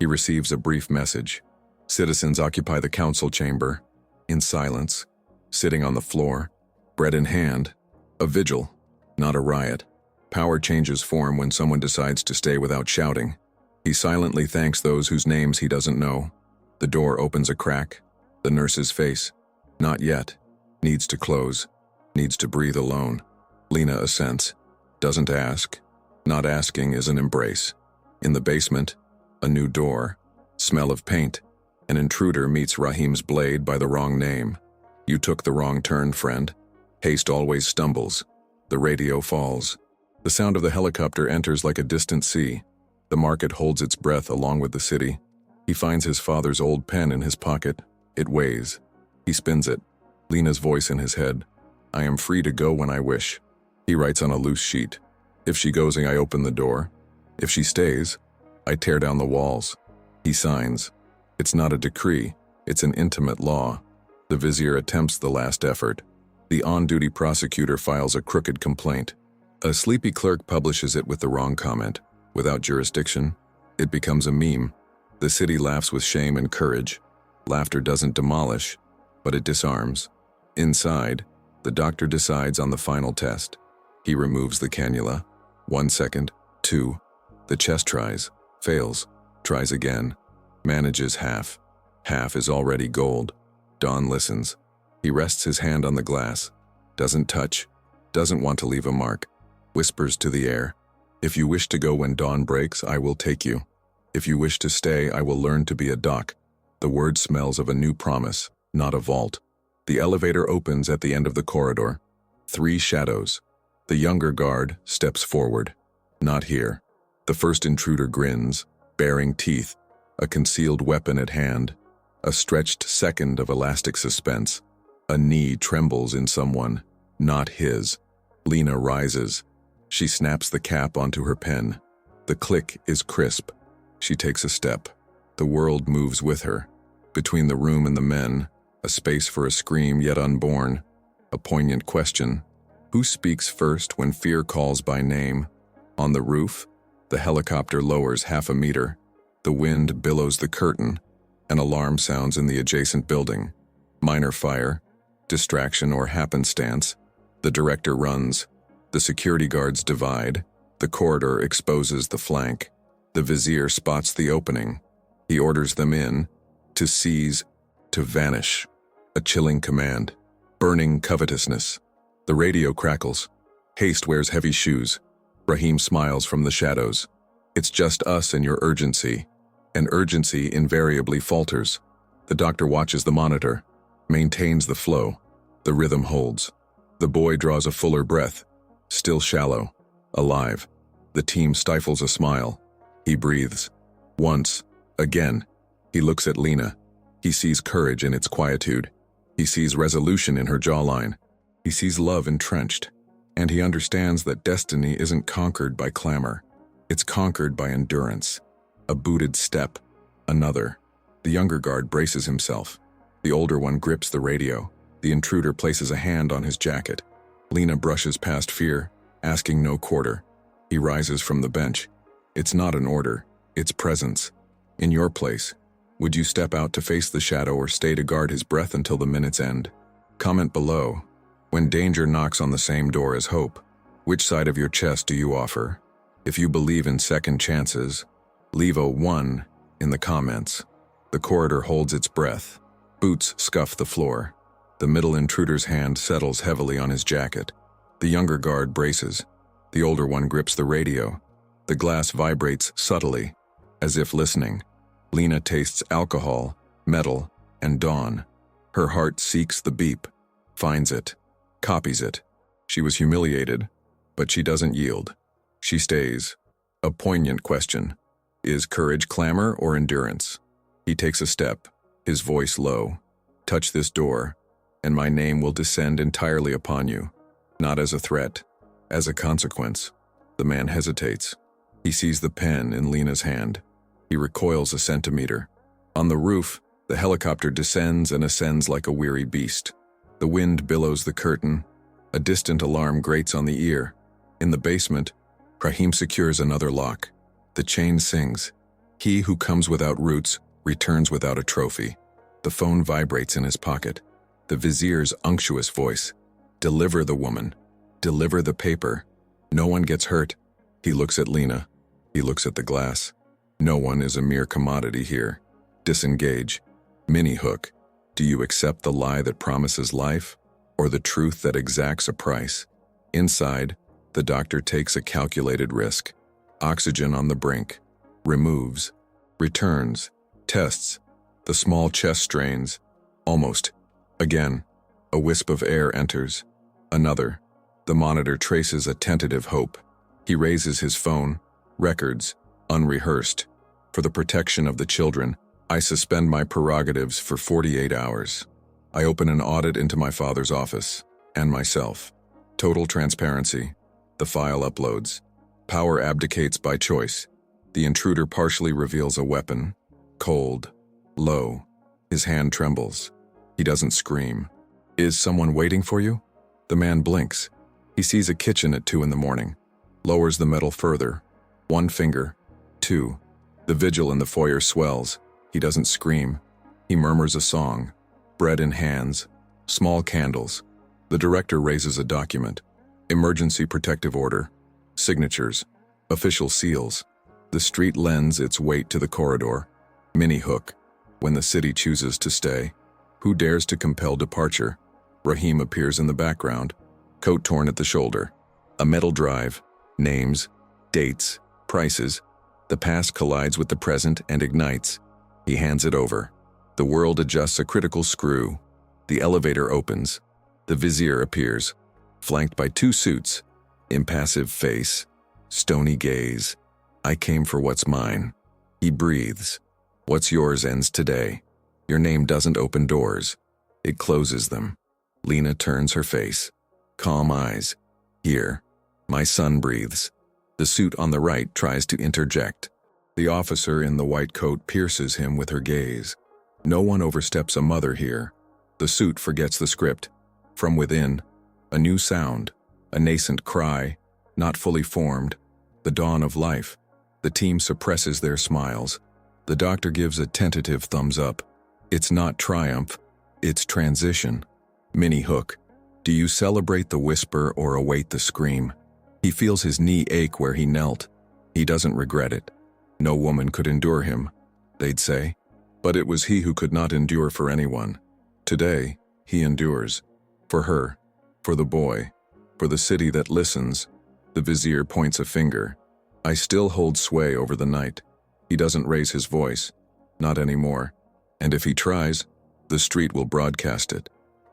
S1: He receives a brief message. Citizens occupy the council chamber. In silence, sitting on the floor, bread in hand. A vigil, not a riot. Power changes form when someone decides to stay without shouting. He silently thanks those whose names he doesn't know. The door opens a crack. The nurse's face. Not yet. Needs to close. Needs to breathe alone. Lina assents. Doesn't ask. Not asking is an embrace. In the basement, a new door. Smell of paint. An intruder meets Rahim's blade by the wrong name. You took the wrong turn, friend. Haste always stumbles. The radio falls. The sound of the helicopter enters like a distant sea. The market holds its breath along with the city. He finds his father's old pen in his pocket. It weighs. He spins it. Lina's voice in his head. I am free to go when I wish. He writes on a loose sheet. If she goes, I open the door. If she stays, I tear down the walls. He signs. It's not a decree. It's an intimate law. The vizier attempts the last effort. The on-duty prosecutor files a crooked complaint. A sleepy clerk publishes it with the wrong comment. Without jurisdiction, it becomes a meme. The city laughs with shame and courage. Laughter doesn't demolish, but it disarms. Inside, the doctor decides on the final test. He removes the cannula. 1 second, 2. The chest tries, fails, tries again. Manages half. Half is already gold. Don listens. He rests his hand on the glass. Doesn't touch. Doesn't want to leave a mark. Whispers to the air. If you wish to go when dawn breaks, I will take you. If you wish to stay, I will learn to be a dock. The word smells of a new promise, not a vault. The elevator opens at the end of the corridor. 3 shadows. The younger guard steps forward. Not here. The first intruder grins, baring teeth, a concealed weapon at hand. A stretched second of elastic suspense. A knee trembles in someone, not his. Lina rises. She snaps the cap onto her pen. The click is crisp. She takes a step. The world moves with her. Between the room and the men, a space for a scream yet unborn. A poignant question. Who speaks first when fear calls by name? On the roof, the helicopter lowers half a meter. The wind billows the curtain. An alarm sounds in the adjacent building. Minor fire, distraction or happenstance. The director runs. The security guards divide. The corridor exposes the flank. The vizier spots the opening. He orders them in, to seize, to vanish. A chilling command. Burning covetousness. The radio crackles. Haste wears heavy shoes. Rahim smiles from the shadows. It's just us and your urgency. And urgency invariably falters. The doctor watches the monitor, maintains the flow. The rhythm holds. The boy draws a fuller breath. Still shallow. Alive. The team stifles a smile. He breathes. Once. Again. He looks at Lina. He sees courage in its quietude. He sees resolution in her jawline. He sees love entrenched. And he understands that destiny isn't conquered by clamor. It's conquered by endurance. A booted step. Another. The younger guard braces himself. The older one grips the radio. The intruder places a hand on his jacket. Lina brushes past fear, asking no quarter. He rises from the bench. It's not an order. It's presence. In your place, would you step out to face the shadow or stay to guard his breath until the minute's end? Comment below. When danger knocks on the same door as hope, which side of your chest do you offer? If you believe in second chances, leave a 1 in the comments. The corridor holds its breath. Boots scuff the floor. The middle intruder's hand settles heavily on his jacket. The younger guard braces. The older one grips the radio. The glass vibrates subtly, as if listening. Lina tastes alcohol, metal, and dawn. Her heart seeks the beep, finds it, copies it. She was humiliated, but she doesn't yield. She stays. A poignant question. Is courage clamor or endurance? He takes a step, his voice low. Touch this door, and my name will descend entirely upon you. Not as a threat, as a consequence. The man hesitates. He sees the pen in Lina's hand. He recoils a centimeter. On the roof, the helicopter descends and ascends like a weary beast. The wind billows the curtain. A distant alarm grates on the ear. In the basement, Rahim secures another lock. The chain sings. He who comes without roots returns without a trophy. The phone vibrates in his pocket. The vizier's unctuous voice. Deliver the woman. Deliver the paper. No one gets hurt. He looks at Lina. He looks at the glass. No one is a mere commodity here. Disengage. Mini hook. Do you accept the lie that promises life, or the truth that exacts a price? Inside, the doctor takes a calculated risk. Oxygen on the brink. Removes. Returns. Tests. The small chest strains. Almost. Again. A wisp of air enters. Another. The monitor traces a tentative hope. He raises his phone. Records. Unrehearsed. For the protection of the children, I suspend my prerogatives for 48 hours. I open an audit into my father's office, and myself. Total transparency. The file uploads. Power abdicates by choice. The intruder partially reveals a weapon. Cold. Low. His hand trembles. He doesn't scream. Is someone waiting for you? The man blinks. He sees a kitchen at 2 in the morning. Lowers the metal further. 1 finger. 2. The vigil in the foyer swells. He doesn't scream. He murmurs a song. Bread in hands. Small candles. The director raises a document. Emergency protective order. Signatures. Official seals. The street lends its weight to the corridor. Mini hook. When the city chooses to stay. Who dares to compel departure? Rahim appears in the background. Coat torn at the shoulder. A metal drive. Names. Dates. Prices. The past collides with the present and ignites. He hands it over. The world adjusts a critical screw. The elevator opens. The vizier appears, flanked by 2 suits. Impassive face. Stony gaze. I came for what's mine. He breathes. What's yours ends today. Your name doesn't open doors. It closes them. Lina turns her face. Calm eyes. Here. My son breathes. The suit on the right tries to interject. The officer in the white coat pierces him with her gaze. No one oversteps a mother here. The suit forgets the script. From within, a new sound, a nascent cry, not fully formed, the dawn of life. The team suppresses their smiles. The doctor gives a tentative thumbs up. It's not triumph, it's transition. Mini hook. Do you celebrate the whisper or await the scream? He feels his knee ache where he knelt. He doesn't regret it. No woman could endure him, they'd say. But it was he who could not endure for anyone. Today, he endures. For her, for the boy, for the city that listens. The vizier points a finger. I still hold sway over the night. He doesn't raise his voice. Not anymore. And if he tries, the street will broadcast it.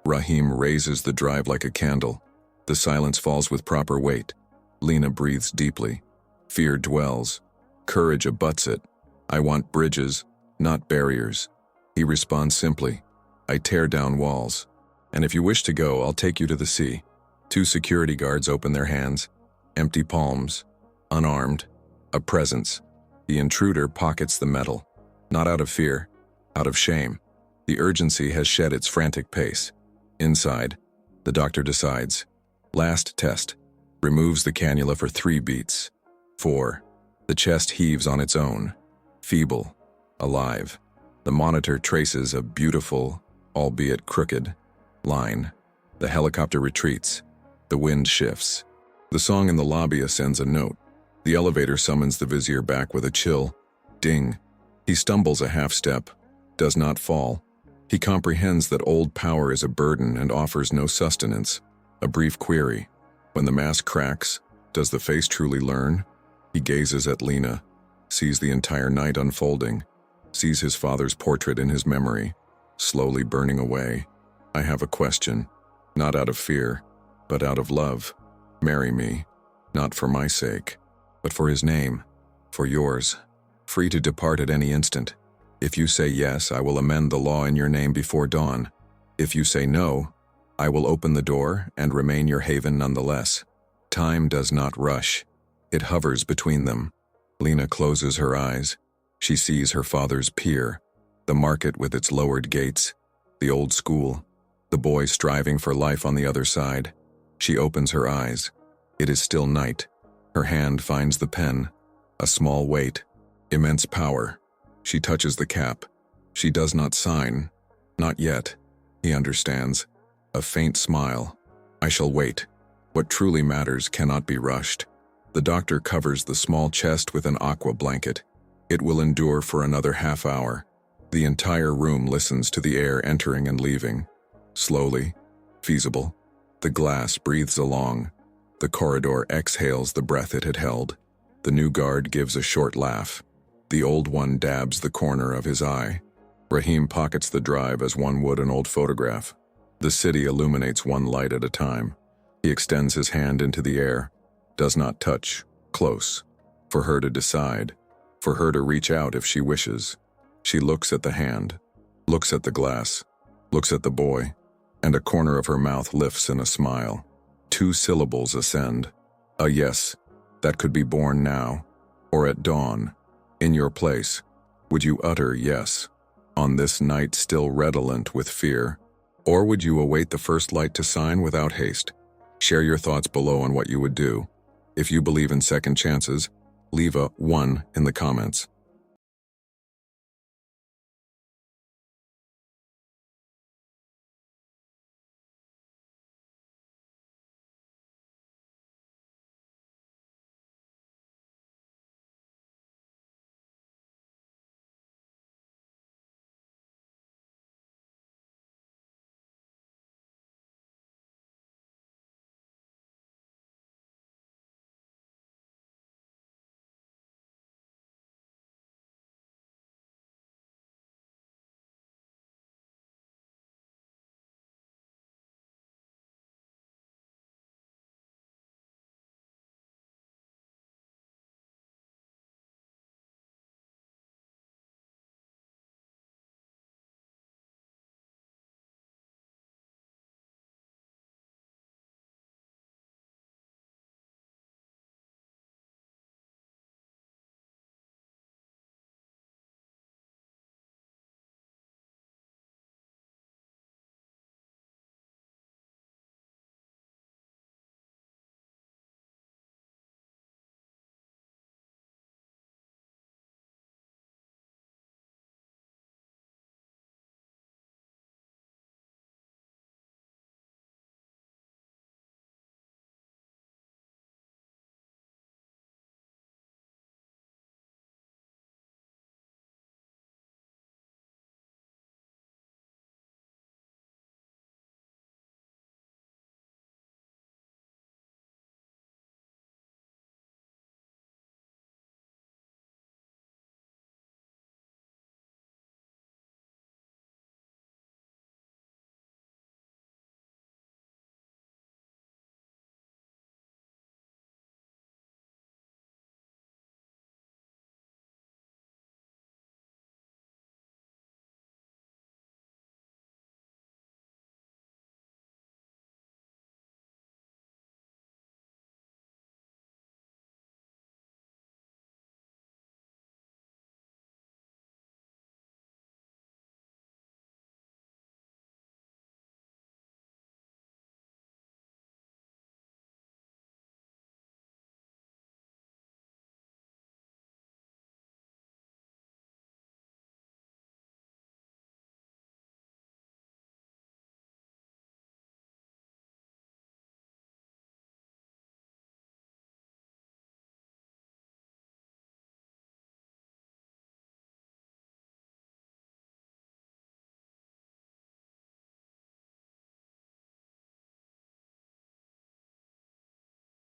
S1: Rahim raises the drive like a candle. The silence falls with proper weight. Lina breathes deeply. Fear dwells. Courage abuts it. I want bridges, not barriers. He responds simply. I tear down walls. And if you wish to go, I'll take you to the sea. Two security guards open their hands, empty palms, unarmed, a presence. The intruder pockets the metal, not out of fear, out of shame. The urgency has shed its frantic pace. Inside, the doctor decides. Last test. Removes the cannula for 3 beats. 4. The chest heaves on its own. Feeble. Alive. The monitor traces a beautiful, albeit crooked, line. The helicopter retreats. The wind shifts. The song in the lobby ascends a note. The elevator summons the vizier back with a chill. Ding. He stumbles a half step, does not fall. He comprehends that old power is a burden and offers no sustenance. A brief query. When the mask cracks, does the face truly learn? He gazes at Lina, sees the entire night unfolding, sees his father's portrait in his memory, slowly burning away. I have a question, not out of fear, but out of love. Marry me, not for my sake, but for his name, for yours. Free to depart at any instant. If you say yes, I will amend the law in your name before dawn. If you say no, I will open the door and remain your haven nonetheless. Time does not rush. It hovers between them. Lina closes her eyes. She sees her father's pier, the market with its lowered gates, the old school, the boy striving for life on the other side. She opens her eyes. It is still night. Her hand finds the pen. A small weight, immense power. She touches the cap. She does not sign. Not yet. He understands. A faint smile. I shall wait. What truly matters cannot be rushed. The doctor covers the small chest with an aqua blanket. It will endure for another half hour. The entire room listens to the air entering and leaving. Slowly, feasible, the glass breathes along. The corridor exhales the breath it had held. The new guard gives a short laugh. The old one dabs the corner of his eye. Rahim pockets the drive as one would an old photograph. The city illuminates one light at a time. He extends his hand into the air, does not touch, close, for her to decide, for her to reach out if she wishes. She looks at the hand, looks at the glass, looks at the boy, and a corner of her mouth lifts in a smile. 2 syllables ascend. A yes, that could be born now, or at dawn. In your place, would you utter yes, on this night still redolent with fear, or would you await the first light to sign without haste? Share your thoughts below on what you would do. If you believe in second chances, leave a 1 in the comments.